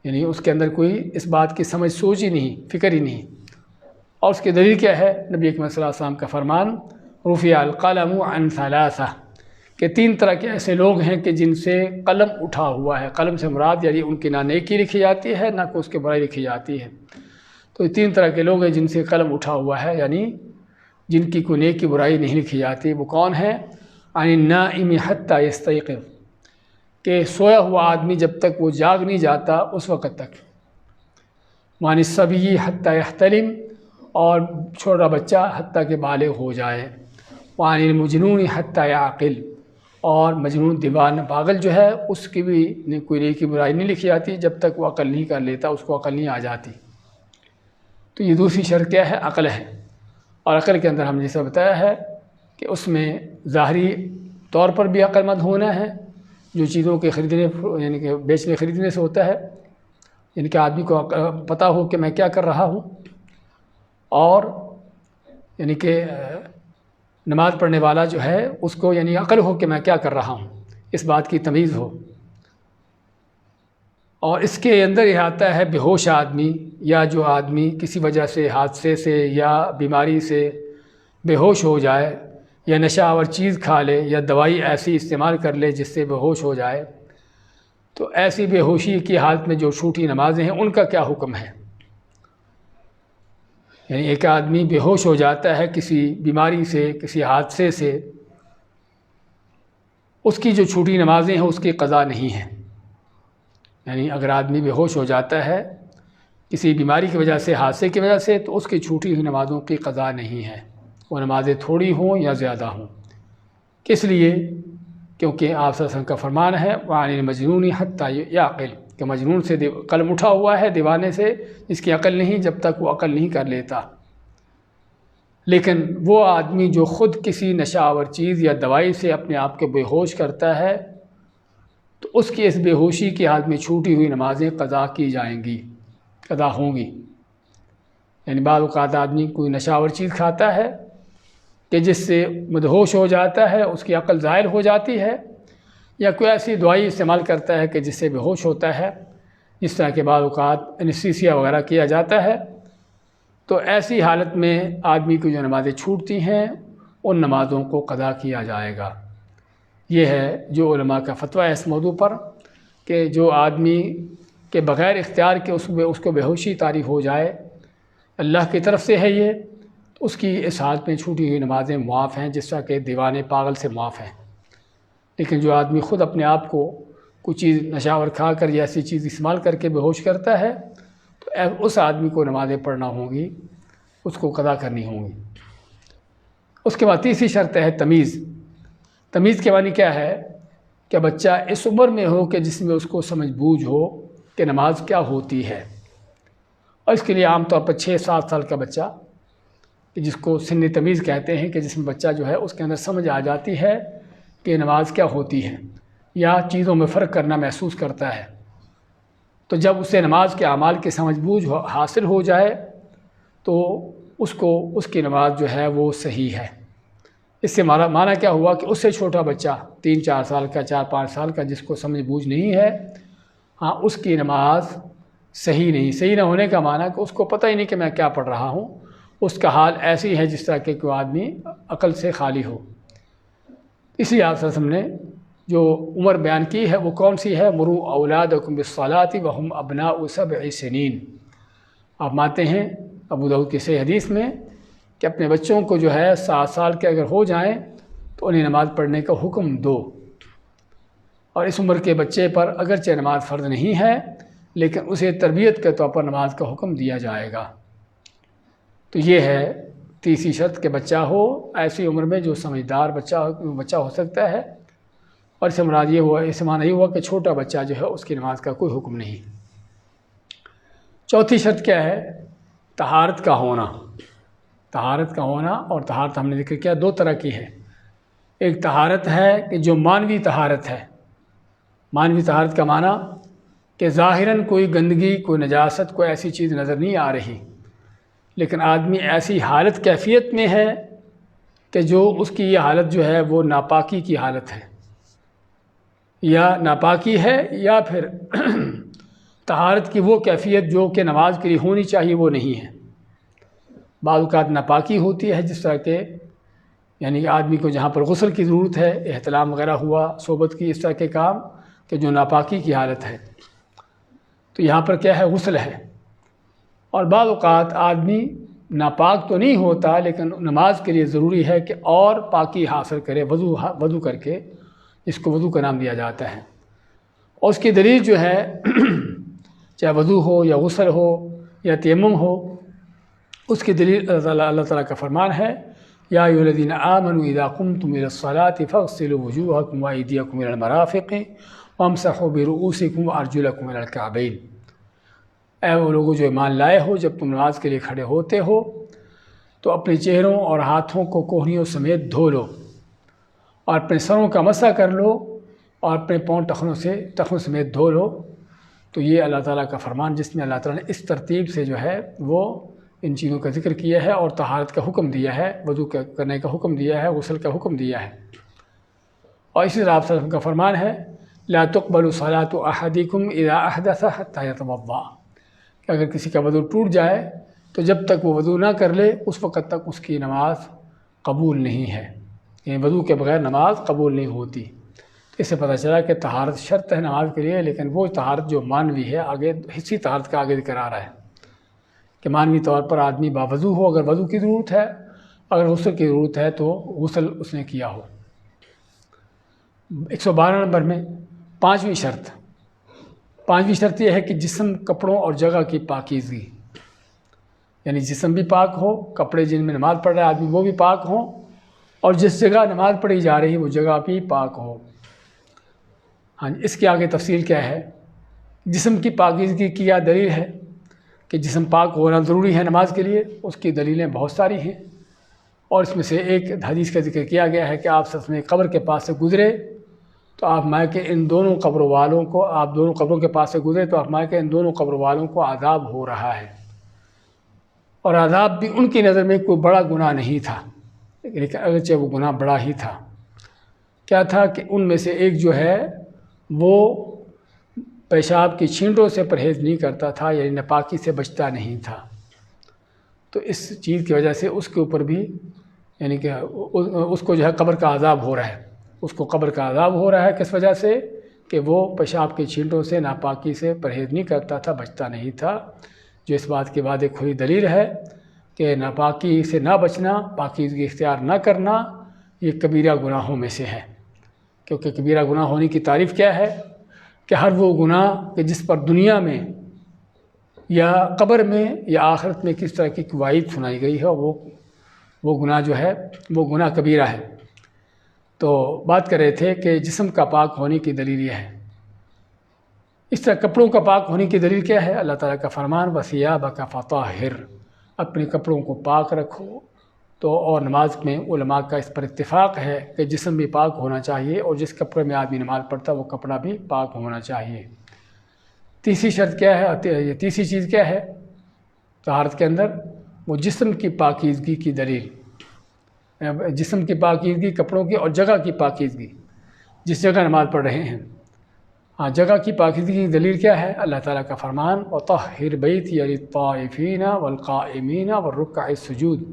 Speaker 1: یعنی اس کے اندر کوئی اس بات کی سمجھ سوچ ہی نہیں، فکر ہی نہیں۔ اور اس کی دلیل کیا ہے؟ نبی اکرم صلی اللہ علیہ وسلم کا فرمان رفع القلم عن ثلاثہ، کہ 3 طرح کے ایسے لوگ ہیں کہ جن سے قلم اٹھا ہوا ہے۔ قلم سے مراد یعنی ان کی نہ نیکی لکھی جاتی ہے، نہ کوئی اس کے برائی لکھی جاتی ہے۔ تو یہ 3 طرح کے لوگ ہیں جن سے قلم اٹھا ہوا ہے، یعنی جن کی کوئی نیکی برائی نہیں لکھی جاتی۔ وہ کون ہے؟ عن النائم حتی یستیقظ، کہ سویا ہوا آدمی جب تک وہ جاگ نہیں جاتا اس وقت تک۔ وعن الصبی حتی یحتلم، اور چھوٹا بچہ حتیٰ کہ بالغ ہو جائے۔ وعن المجنون حتی یعقل، اور مجنون دیوانہ پاگل جو ہے اس کی بھی کوئی نیکی برائی نہیں لکھی جاتی جب تک وہ عقل نہیں کر لیتا، اس کو عقل نہیں آ جاتی۔ تو یہ دوسری شرط کیا ہے؟ عقل ہے۔ اور عقل کے اندر ہم نے جیسا بتایا ہے کہ اس میں ظاہری طور پر بھی عقل مند ہونا ہے، جو چیزوں کے خریدنے یعنی کہ بیچنے خریدنے سے ہوتا ہے، یعنی کہ آدمی کو پتہ ہو کہ میں کیا کر رہا ہوں، اور یعنی کہ نماز پڑھنے والا جو ہے اس کو یعنی عقل ہو کہ میں کیا کر رہا ہوں، اس بات کی تمیز ہو۔ اور اس کے اندر یہ آتا ہے بے ہوش آدمی، یا جو آدمی کسی وجہ سے حادثے سے یا بیماری سے بے ہوش ہو جائے، یا نشہ آور چیز کھا لے، یا دوائی ایسی استعمال کر لے جس سے بے ہوش ہو جائے، تو ایسی بے ہوشی کی حالت میں جو چھوٹی نمازیں ہیں ان کا کیا حکم ہے؟ یعنی ایک آدمی بے ہوش ہو جاتا ہے کسی بیماری سے، کسی حادثے سے، اس کی جو چھوٹی نمازیں ہیں اس کی قضا نہیں ہے۔ یعنی اگر آدمی بے ہوش ہو جاتا ہے کسی بیماری کی وجہ سے، حادثے کی وجہ سے، تو اس کی چھوٹی ہوئی نمازوں کی قضا نہیں ہے، وہ نمازیں تھوڑی ہوں یا زیادہ ہوں۔ کس لیے؟ کیونکہ آپ صلی اللہ علیہ وسلم کا فرمان ہے وعن المجنون حتی یعقل، کہ مجنون سے قلم اٹھا ہوا ہے، دیوانے سے، اس کی عقل نہیں جب تک وہ عقل نہیں کر لیتا۔ لیکن وہ آدمی جو خود کسی نشہ آور چیز یا دوائی سے اپنے آپ کو بے ہوش کرتا ہے، تو اس کی اس بے ہوشی کی حالت میں چھوٹی ہوئی نمازیں قضا کی جائیں گی، قضا ہوں گی۔ یعنی بعض اوقات آدمی کوئی نشہ آور چیز کھاتا ہے کہ جس سے مدہوش ہو جاتا ہے، اس کی عقل زائل ہو جاتی ہے، یا کوئی ایسی دوائی استعمال کرتا ہے کہ جس سے بے ہوش ہوتا ہے، جس طرح کے بعض اوقات انستھیسیا وغیرہ کیا جاتا ہے۔ تو ایسی حالت میں آدمی کی جو نمازیں چھوٹتی ہیں ان نمازوں کو قضا کیا جائے گا۔ یہ ہے جو علماء کا فتویٰ ہے اس موضوع پر، کہ جو آدمی کے بغیر اختیار کے اس کو بے ہوشی طاری ہو جائے، اللہ کی طرف سے ہے یہ، تو اس کی اس حالت میں چھوٹی ہوئی نمازیں معاف ہیں، جس طرح کہ دیوانے پاگل سے معاف ہیں۔ لیکن جو آدمی خود اپنے آپ کو کوئی چیز نشاور کھا کر یا ایسی چیز استعمال کر کے بے ہوش کرتا ہے، تو اس آدمی کو نمازیں پڑھنا ہوں گی، اس کو قضا کرنی ہوں گی۔ اس کے بعد تیسری شرط ہے تمیز۔ تمیز کے معنی کیا ہے؟ کہ بچہ اس عمر میں ہو کہ جس میں اس کو سمجھ بوجھ ہو کہ نماز کیا ہوتی ہے۔ اور اس کے لیے عام طور پر 6-7 سال کا بچہ، جس کو سن تمیز کہتے ہیں، کہ جس میں بچہ جو ہے اس کے اندر سمجھ آ جاتی ہے کہ نماز کیا ہوتی ہے، یا چیزوں میں فرق کرنا محسوس کرتا ہے، تو جب اسے نماز کے اعمال کی سمجھ بوجھ حاصل ہو جائے تو اس کی نماز جو ہے وہ صحیح ہے۔ اس سے معنی کیا ہوا کہ اس سے چھوٹا بچہ 3-4 سال کا، 4-5 سال کا، جس کو سمجھ بوجھ نہیں ہے، ہاں اس کی نماز صحیح نہیں۔ صحیح نہ ہونے کا معنی کہ اس کو پتہ ہی نہیں کہ میں کیا پڑھ رہا ہوں، اس کا حال ایسی ہے جس طرح کہ کوئی آدمی عقل سے خالی ہو۔ اس لیے آپ صلی اللہ علیہ وسلم نے جو عمر بیان کی ہے وہ کون سی ہے؟ مروا اولادکم بالصلاۃ وہم ابناء 7 سنین۔ آپ مانتے ہیں ابو داؤد کی صحیح حدیث میں کہ اپنے بچوں کو جو ہے 7 سال کے اگر ہو جائیں تو انہیں نماز پڑھنے کا حکم دو، اور اس عمر کے بچے پر اگرچہ نماز فرض نہیں ہے لیکن اسے تربیت کے طور پر نماز کا حکم دیا جائے گا۔ تو یہ ہے تیسری شرط کہ بچہ ہو ایسی عمر میں جو سمجھدار بچہ ہو سکتا ہے، اور اس سے مراد یہ ہوا، اس سے معنی یہ ہوا کہ چھوٹا بچہ جو ہے اس کی نماز کا کوئی حکم نہیں۔ چوتھی شرط کیا ہے؟ طہارت کا ہونا۔ طہارت کا ہونا، اور طہارت ہم نے ذکر کیا 2 طرح کی ہے۔ ایک طہارت ہے کہ جو مانوی طہارت ہے۔ مانوی طہارت کا معنی کہ ظاہراً کوئی گندگی، کوئی نجاست، کوئی ایسی چیز نظر نہیں آ رہی، لیکن آدمی ایسی حالت کیفیت میں ہے کہ جو اس کی یہ حالت جو ہے وہ ناپاکی کی حالت ہے، یا ناپاکی ہے، یا پھر طہارت کی وہ کیفیت جو کہ نماز کے لیے ہونی چاہیے وہ نہیں ہے۔ بعض اوقات ناپاکی ہوتی ہے، جس طرح کہ یعنی کہ آدمی کو جہاں پر غسل کی ضرورت ہے، احتلام وغیرہ ہوا، صحبت کی، اس طرح کے کام کہ جو ناپاکی کی حالت ہے، تو یہاں پر کیا ہے؟ غسل ہے۔ اور بعض اوقات آدمی ناپاک تو نہیں ہوتا لیکن نماز کے لیے ضروری ہے کہ اور پاکی حاصل کرے، وضو کر کے، جس کو وضو کا نام دیا جاتا ہے۔ اور اس کی دلیل جو ہے چاہے وضو ہو یا غسل ہو یا تیمم ہو، اس کی دلیل اللہ تعالیٰ کا فرمان ہے، یا ایھا الذین آمنوا اذا قمتم الى الصلاة فاغسلوا وجوہکم وایدیکم الى المرافق وامسحوا برؤوسکم وارجلکم الى الکعبین۔ اے وہ لوگوں جو ایمان لائے ہو، جب تم نماز کے لیے کھڑے ہوتے ہو تو اپنے چہروں اور ہاتھوں کو کوہنیوں سمیت دھو لو، اور اپنے سروں کا مسح کر لو، اور اپنے پاؤں ٹخنوں سمیت دھو لو۔ تو یہ اللہ تعالیٰ کا فرمان، جس میں اللہ تعالیٰ نے اس ترتیب سے جو ہے وہ ان چیزوں کا ذکر کیا ہے، اور طہارت کا حکم دیا ہے، وضو کرنے کا حکم دیا ہے، غسل کا حکم دیا ہے۔ اور اسی طرح آپ صلی اللہ علیہ وسلم کا فرمان ہے، لا تقبل صلاة احدکم اذا احدث حتى يتوضأ، کہ اگر کسی کا وضو ٹوٹ جائے تو جب تک وہ وضو نہ کر لے اس وقت تک اس کی نماز قبول نہیں ہے، یعنی وضو کے بغیر نماز قبول نہیں ہوتی۔ اس سے پتہ چلا کہ طہارت شرط ہے نماز کے لیے، لیکن وہ طہارت جو مانوی ہے، آگے حصی طہارت کا آگے ذکر آ رہا ہے کہ مانوی طور پر آدمی باوضو ہو، اگر وضو کی ضرورت ہے، اگر غسل کی ضرورت ہے تو غسل اس نے کیا ہو۔ 112 نمبر میں پانچویں شرط یہ ہے کہ جسم، کپڑوں اور جگہ کی پاکیزگی، یعنی جسم بھی پاک ہو، کپڑے جن میں نماز پڑھ رہا ہے آدمی وہ بھی پاک ہوں، اور جس جگہ نماز پڑھی جا رہی وہ جگہ بھی پاک ہو۔ ہاں جی، اس کے آگے تفصیل کیا ہے؟ جسم کی پاکیزگی کی کیا دلیل ہے کہ جسم پاک ہونا ضروری ہے نماز کے لیے؟ اس کی دلیلیں بہت ساری ہیں، اور اس میں سے ایک حدیث کا ذکر کیا گیا ہے کہ آپ صلی اللہ علیہ وسلم قبر کے پاس سے گزرے تو آپ مائیں کہ ان دونوں قبروں والوں کو، آپ دونوں قبروں کے پاس سے گزرے تو آپ مائیں کہ ان دونوں قبروں والوں کو عذاب ہو رہا ہے، اور عذاب بھی ان کی نظر میں کوئی بڑا گناہ نہیں تھا، لیکن اگرچہ وہ گناہ بڑا ہی تھا۔ کیا تھا کہ ان میں سے ایک جو ہے وہ پیشاب کی چھینٹوں سے پرہیز نہیں کرتا تھا، یعنی ناپاکی سے بچتا نہیں تھا، تو اس چیز کی وجہ سے اس کے اوپر بھی یعنی کہ اس کو جو ہے قبر کا عذاب ہو رہا ہے، اس کو قبر کا عذاب ہو رہا ہے۔ کس وجہ سے؟ کہ وہ پیشاب کی چھینٹوں سے، ناپاکی سے پرہیز نہیں کرتا تھا، بچتا نہیں تھا، جو اس بات کے بعد ایک کھلی دلیل ہے کہ ناپاکی سے نہ بچنا، پاکیزگی اختیار نہ کرنا، یہ کبیرہ گناہوں میں سے ہے۔ کیونکہ کبیرہ گناہ ہونے کی تعریف کیا ہے؟ کہ ہر وہ گناہ کہ جس پر دنیا میں یا قبر میں یا آخرت میں کس طرح کی وعید سنائی گئی ہے، وہ گناہ جو ہے وہ گناہ کبیرہ ہے۔ تو بات کر رہے تھے کہ جسم کا پاک ہونے کی دلیل یہ ہے۔ اس طرح کپڑوں کا پاک ہونے کی دلیل کیا ہے؟ اللہ تعالیٰ کا فرمان وَثِيَابَكَ فَطَهِّرْ، اپنے کپڑوں کو پاک رکھو۔ تو اور نماز میں علماء کا اس پر اتفاق ہے کہ جسم بھی پاک ہونا چاہیے، اور جس کپڑے میں آدمی نماز پڑھتا ہے وہ کپڑا بھی پاک ہونا چاہیے۔ تیسری شرط کیا ہے؟ یہ تیسری چیز کیا ہے طہارت کے اندر؟ وہ جسم کی پاکیزگی کی دلیل، جسم کی پاکیزگی، کپڑوں کی اور جگہ کی پاکیزگی، جس جگہ نماز پڑھ رہے ہیں۔ ہاں، جگہ کی پاکیزگی کی دلیل کیا ہے؟ اللہ تعالیٰ کا فرمان وَطَهِّرْ بَيْتِيَ لِلطَّائِفِينَ وَالْقَائِمِينَ وَالرُّكَّعِ السُّجُودِ،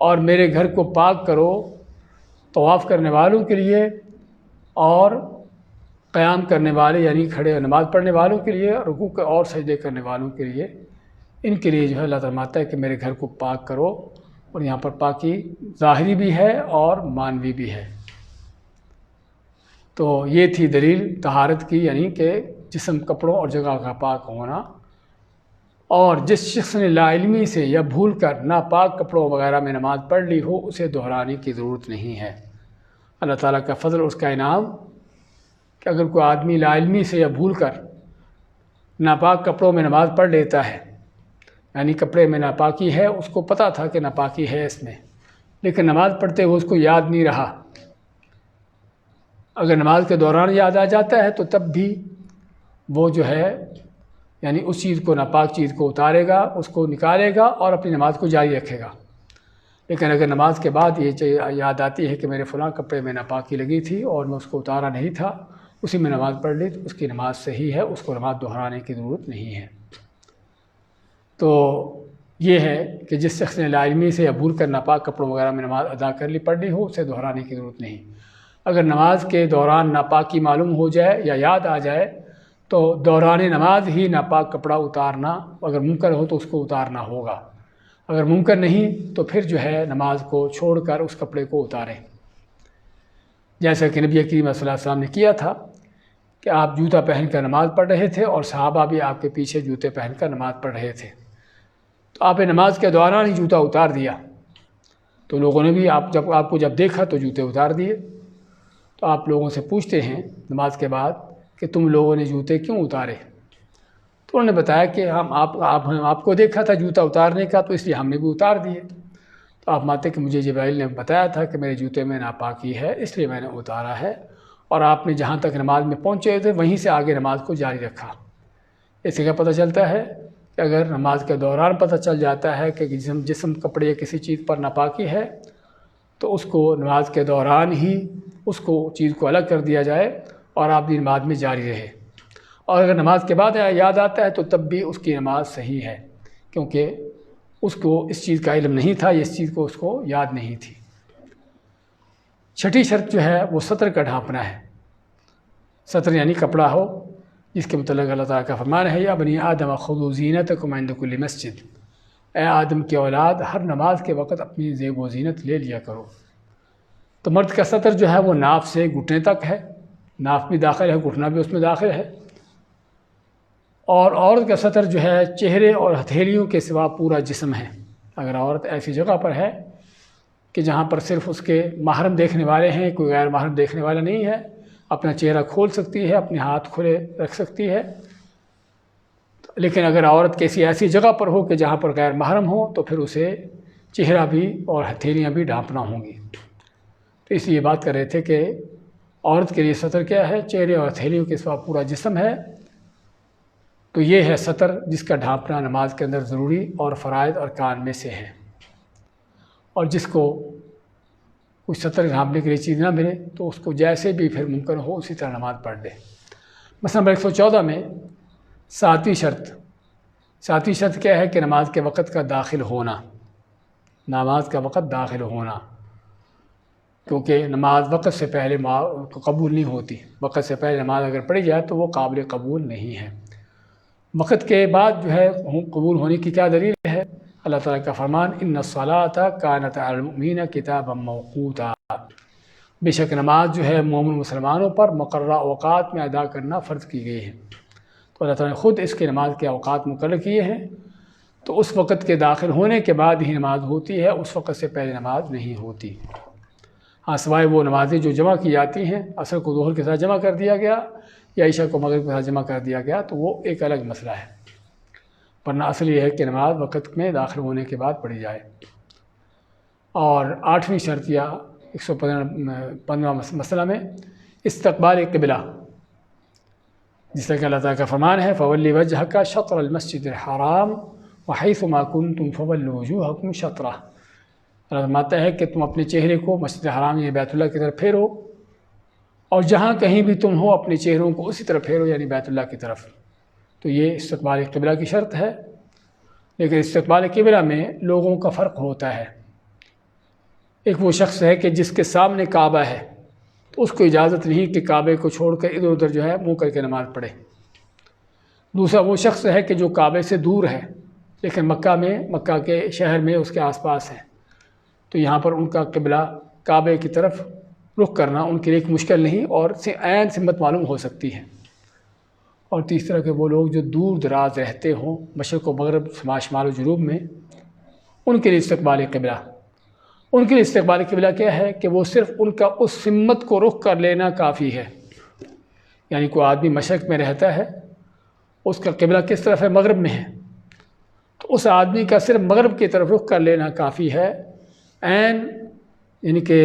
Speaker 1: اور میرے گھر کو پاک کرو طواف کرنے والوں کے لیے اور قیام کرنے والے یعنی کھڑے نماز پڑھنے والوں کے لیے، رکوع اور سجدے کرنے والوں کے لیے، ان کے لیے جو ہے اللہ تعالیٰ فرماتا ہے کہ میرے گھر کو پاک کرو۔ اور یہاں پر پاکی ظاہری بھی ہے اور معنوی بھی ہے۔ تو یہ تھی دلیل طہارت کی، یعنی کہ جسم، کپڑوں اور جگہ کا پاک ہونا۔ اور جس شخص نے لا علمی سے یا بھول کر ناپاک کپڑوں وغیرہ میں نماز پڑھ لی ہو، اسے دہرانے کی ضرورت نہیں ہے۔ اللہ تعالیٰ کا فضل اور اس کا انعام کہ اگر کوئی آدمی لا علمی سے یا بھول کر ناپاک کپڑوں میں نماز پڑھ لیتا ہے، یعنی کپڑے میں ناپاکی ہے، اس کو پتہ تھا کہ ناپاکی ہے اس میں، لیکن نماز پڑھتے ہوئے اس کو یاد نہیں رہا، اگر نماز کے دوران یاد آ جاتا ہے تو تب بھی وہ جو ہے یعنی اس چیز کو، ناپاک چیز کو اتارے گا، اس کو نکالے گا اور اپنی نماز کو جاری رکھے گا۔ لیکن اگر نماز کے بعد یہ یاد آتی ہے کہ میرے فلاں کپڑے میں ناپاکی لگی تھی اور میں اس کو اتارا نہیں تھا، اسی میں نماز پڑھ لی، تو اس کی نماز صحیح ہے، اس کو نماز دہرانے کی ضرورت نہیں ہے۔ تو یہ ہے کہ جس شخص نے لا علمی سے یا بھول کر ناپاک کپڑوں وغیرہ میں نماز ادا کر لی، پڑھ لی ہو، اسے دہرانے کی ضرورت نہیں۔ اگر نماز کے دوران ناپاکی معلوم ہو جائے یا یاد آ جائے تو دوران نماز ہی ناپاک کپڑا اتارنا، اگر ممکن ہو تو اس کو اتارنا ہوگا، اگر ممکن نہیں تو پھر جو ہے نماز کو چھوڑ کر اس کپڑے کو اتاریں، جیسا کہ نبی کریم صلی اللہ علیہ وسلم نے کیا تھا کہ آپ جوتا پہن کر نماز پڑھ رہے تھے اور صحابہ بھی آپ کے پیچھے جوتے پہن کر نماز پڑھ رہے تھے، تو آپ نے نماز کے دوران ہی جوتا اتار دیا، تو لوگوں نے بھی آپ کو جب دیکھا تو جوتے اتار دیے۔ تو آپ لوگوں سے پوچھتے ہیں نماز کے بعد کہ تم لوگوں نے جوتے کیوں اتارے؟ تو انہوں نے بتایا کہ ہم آپ کو دیکھا تھا جوتا اتارنے کا، تو اس لیے ہم نے بھی اتار دیے۔ تو آپ مانتے کہ مجھے جبرائیل نے بتایا تھا کہ میرے جوتے میں ناپاکی ہے، اس لیے میں نے اتارا ہے، اور آپ نے جہاں تک نماز میں پہنچے تھے وہیں سے آگے نماز کو جاری رکھا۔ اس سے کیا پتہ چلتا ہے کہ اگر نماز کے دوران پتہ چل جاتا ہے کہ جسم، کپڑے یا کسی چیز پر ناپاکی ہے، تو اس کو نماز کے دوران ہی اس کو چیز کو الگ کر دیا جائے اور آپ کی نماز میں جاری رہے، اور اگر نماز کے بعد یاد آتا ہے تو تب بھی اس کی نماز صحیح ہے، کیونکہ اس کو اس چیز کا علم نہیں تھا، اس چیز کو اس کو یاد نہیں تھی۔ چھٹی شرط جو ہے وہ سطر کا ڈھانپنا ہے۔ سطر یعنی کپڑا ہو، جس کے متعلق اللہ تعالیٰ کا فرمان ہے، یا بنی آدم خذوا زینتکم عند کل مسجد، اے آدم کی اولاد، ہر نماز کے وقت اپنی زیب و زینت لے لیا کرو۔ تو مرد کا سطر جو ہے وہ ناف سے گھٹنے تک ہے، ناف بھی داخل ہے، گھٹنا بھی اس میں داخل ہے، اور عورت کا سطر جو ہے چہرے اور ہتھیلیوں کے سوا پورا جسم ہے۔ اگر عورت ایسی جگہ پر ہے کہ جہاں پر صرف اس کے محرم دیکھنے والے ہیں، کوئی غیر محرم دیکھنے والا نہیں ہے، اپنا چہرہ کھول سکتی ہے، اپنے ہاتھ کھلے رکھ سکتی ہے، لیکن اگر عورت کسی ایسی جگہ پر ہو کہ جہاں پر غیر محرم ہو تو پھر اسے چہرہ بھی اور ہتھیلیاں بھی ڈھانپنا ہوں گی۔ تو اس لیے بات کر رہے تھے کہ عورت کے لیے سطر کیا ہے؟ چہرے اور ہتھیلیوں کے سوا پورا جسم ہے، تو یہ ہے سطر جس کا ڈھانپنا نماز کے اندر ضروری اور فرائض ارکان میں سے ہے۔ اور جس کو کوئی سطر ڈھانپنے کے لیے چیز نہ ملے تو اس کو جیسے بھی پھر ممکن ہو اسی طرح نماز پڑھ لے۔ مثلا نمبر 114 میں ساتویں شرط کیا ہے کہ نماز کے وقت کا داخل ہونا، نماز کا وقت داخل ہونا، کیونکہ نماز وقت سے پہلے قبول نہیں ہوتی، وقت سے پہلے نماز اگر پڑھی جائے تو وہ قابل قبول نہیں ہے۔ وقت کے بعد جو ہے قبول ہونے کی کیا دلیل ہے؟ اللہ تعالیٰ کا فرمان، ان الصلاۃ کانت علی المؤمنین کتابا موقوتا، بے شک نماز جو ہے مومن مسلمانوں پر مقررہ اوقات میں ادا کرنا فرض کی گئی ہے۔ تو اللہ تعالیٰ نے خود اس کے نماز کے اوقات مقرر کیے ہیں، تو اس وقت کے داخل ہونے کے بعد ہی نماز ہوتی ہے، اس وقت سے پہلے نماز نہیں ہوتی۔ ہاں سوائے وہ نمازیں جو جمع کی جاتی ہیں، عصر کو ظہر کے ساتھ جمع کر دیا گیا یا عشاء کو مغرب کے ساتھ جمع کر دیا گیا تو وہ ایک الگ مسئلہ ہے، ورنہ اصل یہ ہے کہ نماز وقت میں داخل ہونے کے بعد پڑھی جائے۔ اور 8ویں شرط یا 115واں مسئلہ میں استقبال قبلہ، جس طرح کہ اللہ تعالیٰ کا فرمان ہے، فَوَلِّ وَجْهَكَ شَطْرَ الْمَسْجِدِ الْحَرَامِ وَحَيْثُ مَا كُنْتُمْ فَوَلُّوا وُجُوهَكُمْ شَطْرَهُ۔ اللہ فرماتا ہے کہ تم اپنے چہرے کو مسجد حرام یا بیت اللہ کی طرف پھیرو، اور جہاں کہیں بھی تم ہو اپنے چہروں کو اسی طرف پھیرو، یعنی بیت اللہ کی طرف۔ تو یہ استقبال قبلہ کی شرط ہے، لیکن استقبال قبلہ میں لوگوں کا فرق ہوتا ہے۔ ایک وہ شخص ہے کہ جس کے سامنے کعبہ ہے تو اس کو اجازت نہیں کہ کعبے کو چھوڑ کر ادھر ادھر جو ہے منہ کر کے نماز پڑھے۔ دوسرا وہ شخص ہے کہ جو کعبے سے دور ہے لیکن مکہ کے شہر میں اس کے آس پاس ہے، تو یہاں پر ان کا قبلہ کعبے کی طرف رخ کرنا ان کے لیے ایک مشکل نہیں اور عین سمت معلوم ہو سکتی ہے۔ اور تیسرا کہ وہ لوگ جو دور دراز رہتے ہوں مشرق و مغرب شمال و جنوب میں، ان کے لیے استقبال قبلہ، ان کے لیے استقبال قبلہ کیا ہے کہ وہ صرف ان کا اس سمت کو رخ کر لینا کافی ہے۔ یعنی کوئی آدمی مشرق میں رہتا ہے، اس کا قبلہ کس طرف ہے؟ مغرب میں ہے، تو اس آدمی کا صرف مغرب کی طرف رخ کر لینا کافی ہے۔ عین یعنی کہ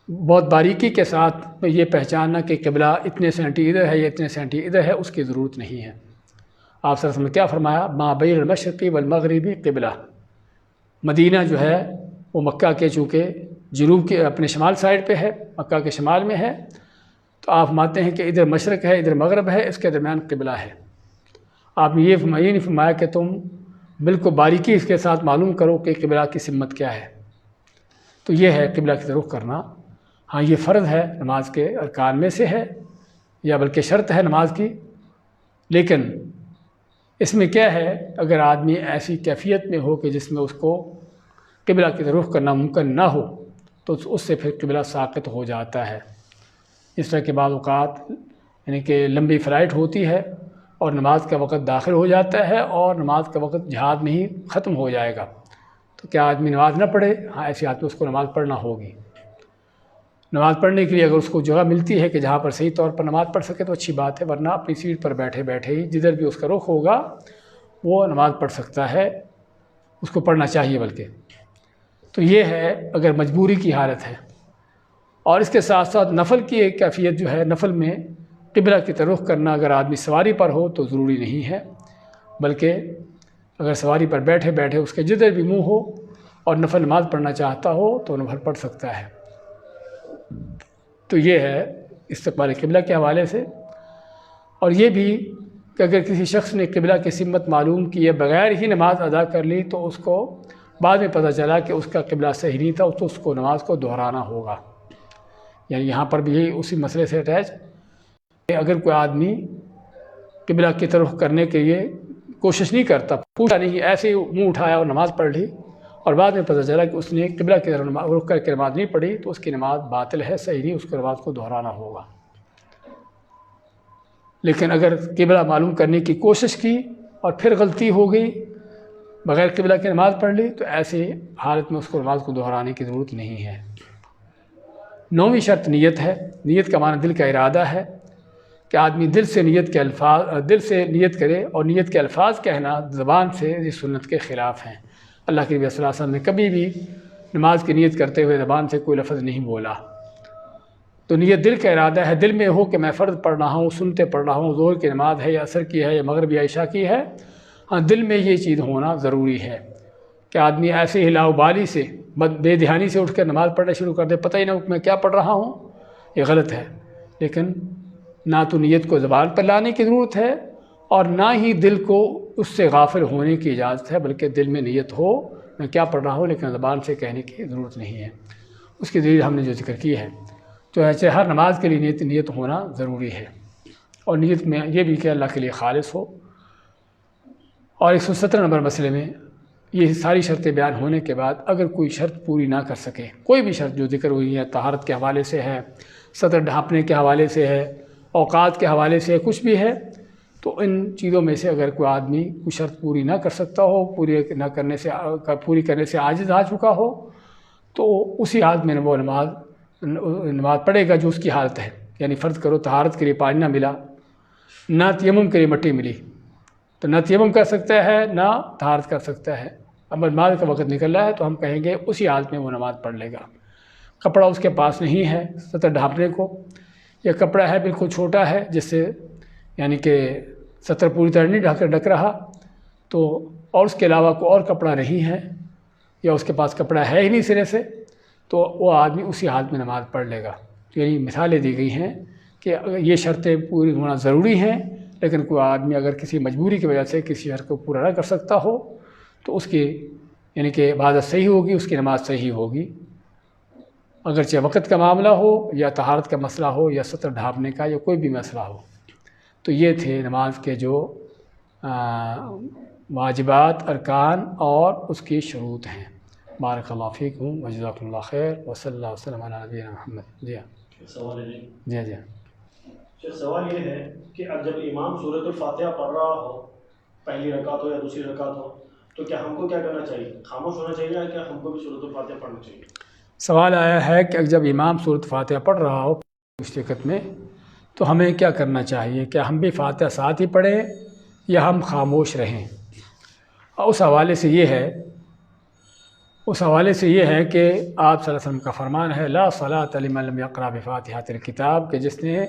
Speaker 1: بہت باریکی کے ساتھ یہ پہچاننا کہ قبلہ اتنے سینٹی ادھر ہے یا اتنے سینٹی ادھر ہے، اس کی ضرورت نہیں ہے۔ آپ صلی اللہ علیہ وسلم نے کیا فرمایا؟ ما بین المشرقی والمغربی قبلہ۔ مدینہ جو ہے وہ مکہ کے چونکہ جنوب کے اپنے شمال سائڈ پہ ہے، مکہ کے شمال میں ہے، تو آپ مانتے ہیں کہ ادھر مشرق ہے ادھر مغرب ہے، اس کے درمیان قبلہ ہے۔ آپ نے یہ نہیں فرمایا کہ تم بالکل باریکی اس کے ساتھ معلوم کرو کہ قبلہ کی سمت کیا ہے۔ تو یہ ہے قبلہ کی طرف کرنا۔ ہاں یہ فرض ہے، نماز کے ارکان میں سے ہے، یا بلکہ شرط ہے نماز کی، لیکن اس میں کیا ہے، اگر آدمی ایسی کیفیت میں ہو کہ جس میں اس کو قبلہ کی طرف رخ کرنا ممکن نہ ہو تو اس سے پھر قبلہ ساقط ہو جاتا ہے۔ اس طرح کے بعض اوقات یعنی کہ لمبی فلائٹ ہوتی ہے اور نماز کا وقت داخل ہو جاتا ہے اور نماز کا وقت جہاد میں ہی ختم ہو جائے گا، تو کیا آدمی نماز نہ پڑھے؟ ہاں ایسی حالت میں اس کو نماز پڑھنا ہوگی۔ نماز پڑھنے کے لیے اگر اس کو جگہ ملتی ہے کہ جہاں پر صحیح طور پر نماز پڑھ سکے تو اچھی بات ہے، ورنہ اپنی سیٹ پر بیٹھے بیٹھے ہی جدھر بھی اس کا رخ ہوگا وہ نماز پڑھ سکتا ہے، اس کو پڑھنا چاہیے بلکہ۔ تو یہ ہے اگر مجبوری کی حالت ہے۔ اور اس کے ساتھ ساتھ نفل کی ایک کیفیت جو ہے، نفل میں قبلہ کی طرف رخ کرنا اگر آدمی سواری پر ہو تو ضروری نہیں ہے، بلکہ اگر سواری پر بیٹھے بیٹھے اس کے جدھر بھی منہ ہو اور نفل نماز پڑھنا چاہتا ہو تو نفل پڑھ سکتا ہے۔ تو یہ ہے استقبال قبلہ کے حوالے سے۔ اور یہ بھی کہ اگر کسی شخص نے قبلہ کی سمت معلوم کیے بغیر ہی نماز ادا کر لی تو اس کو بعد میں پتہ چلا کہ اس کا قبلہ صحیح نہیں تھا، تو اس کو نماز کو دہرانا ہوگا۔ یعنی یہاں پر بھی یہی اسی مسئلے سے اٹیچ کہ اگر کوئی آدمی قبلہ کی طرف کرنے کے لیے کوشش نہیں کرتا، پوچھا نہیں، ایسے ہی منہ اٹھایا اور نماز پڑھ لی اور بعد میں پتہ چلا کہ اس نے قبلہ کی طرف رخ کر کے نماز نہیں پڑھی، تو اس کی نماز باطل ہے، صحیح نہیں، اس کو نماز کو دہرانا ہوگا۔ لیکن اگر قبلہ معلوم کرنے کی کوشش کی اور پھر غلطی ہو گئی، بغیر قبلہ کی نماز پڑھ لی، تو ایسی حالت میں اس کو نماز کو دہرانے کی ضرورت نہیں ہے۔ 9ویں شرط نیت ہے۔ نیت کا معنی دل کا ارادہ ہے کہ آدمی دل سے نیت کرے، اور نیت کے الفاظ کہنا زبان سے یہ سنت کے خلاف ہیں۔ اللہ کے نبی صلی اللہ علیہ وسلم نے کبھی بھی نماز کی نیت کرتے ہوئے زبان سے کوئی لفظ نہیں بولا۔ تو نیت دل کا ارادہ ہے، دل میں ہو کہ میں فرض پڑھ رہا ہوں، سنتے پڑھ رہا ہوں، ظہر کی نماز ہے یا عصر کی ہے یا مغرب یا عشاء کی ہے، ہاں دل میں یہ چیز ہونا ضروری ہے کہ آدمی ایسے ہی لاؤبالی سے بے دھیانی سے اٹھ کر نماز پڑھنا شروع کر دے، پتہ ہی نہ ہو میں کیا پڑھ رہا ہوں، یہ غلط ہے۔ لیکن نہ تو نیت کو زبان پر لانے کی ضرورت ہے اور نہ ہی دل کو اس سے غافل ہونے کی اجازت ہے، بلکہ دل میں نیت ہو میں کیا پڑھ رہا ہوں، لیکن زبان سے کہنے کی ضرورت نہیں ہے۔ اس کی دلیل ہم نے جو ذکر کی ہے، تو ایسے ہر نماز کے لیے نیت ہونا ضروری ہے، اور نیت میں یہ بھی کہ اللہ کے لیے خالص ہو۔ اور 117 نمبر مسئلے میں یہ ساری شرطیں بیان ہونے کے بعد اگر کوئی شرط پوری نہ کر سکے، کوئی بھی شرط جو ذکر ہوئی ہے، طہارت کے حوالے سے ہے، سطر ڈھانپنے کے حوالے سے ہے، اوقات کے حوالے سے کچھ بھی ہے، تو ان چیزوں میں سے اگر کوئی آدمی کوئی شرط پوری نہ کر سکتا ہو، پوری کرنے سے عاجز آ چکا ہو، تو اسی حالت میں وہ نماز پڑھے گا جو اس کی حالت ہے۔ یعنی فرض کرو طہارت کے لیے پانی نہ ملا، نہ تیمم کے لیے مٹی ملی، تو نہ تیمم کر سکتا ہے نہ طہارت کر سکتا ہے۔ اب نماز کا وقت نکل رہا ہے تو ہم کہیں گے اسی حالت میں وہ نماز پڑھ لے گا۔ کپڑا اس کے پاس نہیں ہے سطر ڈھانپنے کو، یا کپڑا ہے بالکل چھوٹا ہے جس سے یعنی کہ سطر پوری طرح نہیں ڈھک رہا، تو اور اس کے علاوہ کوئی اور کپڑا نہیں ہے، یا اس کے پاس کپڑا ہے ہی نہیں سرے سے، تو وہ آدمی اسی حالت میں نماز پڑھ لے گا۔ یعنی مثالیں دی گئی ہیں کہ یہ شرطیں پوری ہونا ضروری ہیں، لیکن کوئی آدمی اگر کسی مجبوری کی وجہ سے کسی شرط کو پورا نہ کر سکتا ہو تو اس کی یعنی کہ عبادت صحیح ہوگی، اس کی نماز صحیح ہوگی، اگرچہ وقت کا معاملہ ہو یا طہارت کا مسئلہ ہو یا سطر ڈھانپنے کا یا کوئی بھی مسئلہ ہو۔ تو یہ تھے نماز کے جو واجبات، ارکان اور اس کی شروط ہیں۔ بارک اللہ فیکم وجزاکم اللہ خیر وصلی اللہ وسلم علی نبینا محمد۔ جی ہاں
Speaker 2: سوال ہے
Speaker 1: جی جی
Speaker 2: سوال یہ ہے کہ اب جب امام سورۃ الفاتحہ پڑھ رہا ہو، پہلی رکعت ہو یا دوسری رکعت ہو، تو کیا ہم کو کیا کرنا چاہیے؟ خاموش ہونا چاہیے یا کیا ہم کو بھی سورۃ الفاتحہ پڑھنا چاہیے؟
Speaker 1: سوال آیا ہے کہ جب امام سورۃ فاتحہ پڑھ رہا ہو اس رکعت میں تو ہمیں کیا کرنا چاہیے؟ کیا ہم بھی فاتحہ ساتھ ہی پڑھیں یا ہم خاموش رہیں؟ اور اس حوالے سے یہ ہے کہ آپ صلی اللہ علیہ وسلم کا فرمان ہے لا صلاۃ لمن لم یقرأ بفاتحۃ الکتاب، کہ جس نے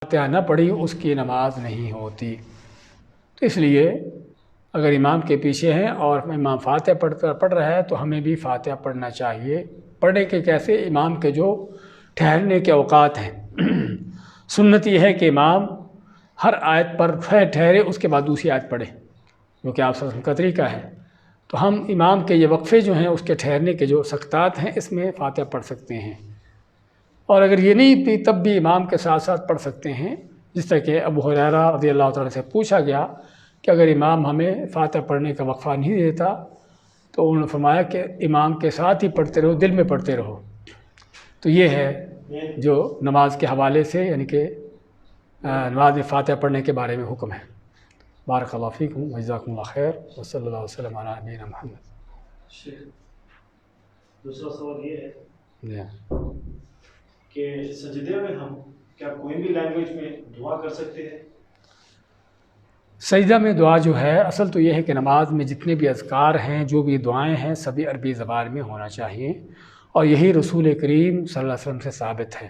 Speaker 1: فاتحہ نہ پڑھی اس کی نماز نہیں ہوتی۔ تو اس لیے اگر امام کے پیچھے ہیں اور امام فاتحہ پڑھ رہا ہے تو ہمیں بھی فاتحہ پڑھنا چاہیے۔ پڑھنے کے کیسے؟ امام کے جو ٹھہرنے کے اوقات ہیں سنت یہ ہے کہ امام ہر آیت پر ٹھہرے، اس کے بعد دوسری آیت پڑھے، جو کہ آپ صلی اللہ علیہ وسلم کا طریقہ ہے۔ تو ہم امام کے یہ وقفے جو ہیں اس کے ٹھہرنے کے جو سکتات ہیں اس میں فاتحہ پڑھ سکتے ہیں، اور اگر یہ نہیں بھی تب بھی امام کے ساتھ ساتھ پڑھ سکتے ہیں۔ جس طرح کہ ابو ہریرہ رضی اللہ تعالیٰ سے پوچھا گیا کہ اگر امام ہمیں فاتحہ پڑھنے کا وقفہ نہیں دیتا تو انہوں نے فرمایا کہ امام کے ساتھ ہی پڑھتے رہو، دل میں پڑھتے رہو۔ تو یہ ہے جو نماز کے حوالے سے، یعنی کہ نماز میں فاتحہ پڑھنے کے بارے میں حکم ہے۔ بارک اللہ فیکم وجزاکم اللہ خیر وصلی اللہ وسلم علی نبینا محمد۔
Speaker 2: دوسرا سوال یہ ہے
Speaker 1: جی
Speaker 2: کہ سجدے میں ہم کیا کوئی بھی لینگویج میں دعا کر سکتے ہیں؟
Speaker 1: سجدہ میں دعا جو ہے، اصل تو یہ ہے کہ نماز میں جتنے بھی اذکار ہیں، جو بھی دعائیں ہیں، سبھی عربی زبان میں ہونا چاہیے، اور یہی رسول کریم صلی اللہ علیہ وسلم سے ثابت ہے۔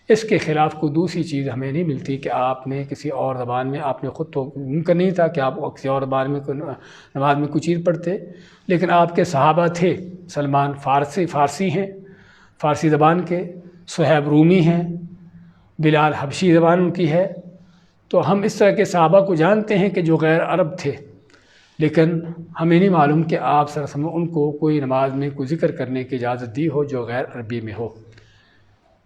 Speaker 1: اس کے خلاف کوئی دوسری چیز ہمیں نہیں ملتی کہ آپ نے کسی اور زبان میں، آپ نے خود تو ممکن نہیں تھا کہ آپ کسی اور زبان میں نماز میں کوئی چیز پڑھتے، لیکن آپ کے صحابہ تھے۔ سلمان فارسی ہیں، فارسی زبان کے، صہیب رومی ہیں، بلال حبشی زبان ان کی ہے۔ تو ہم اس طرح کے صحابہ کو جانتے ہیں کہ جو غیر عرب تھے، لیکن ہمیں نہیں معلوم کہ آپ صلی اللہ علیہ وسلم ان کو کوئی نماز میں کوئی ذکر کرنے کی اجازت دی ہو جو غیر عربی میں ہو۔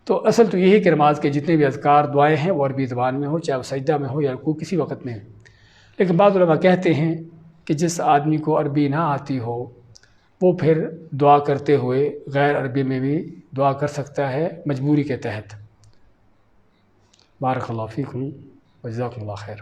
Speaker 1: تو اصل تو یہی کہ نماز کے جتنے بھی اذکار دعائیں ہیں وہ عربی زبان میں ہو، چاہے وہ سجدہ میں ہو یا رکوع کسی وقت میں۔ لیکن بعض علماء کہتے ہیں کہ جس آدمی کو عربی نہ آتی ہو وہ پھر دعا کرتے ہوئے غیر عربی میں بھی دعا کر سکتا ہے مجبوری کے تحت۔ بارک اللہ فیکم وجزاکم اللہ خیر۔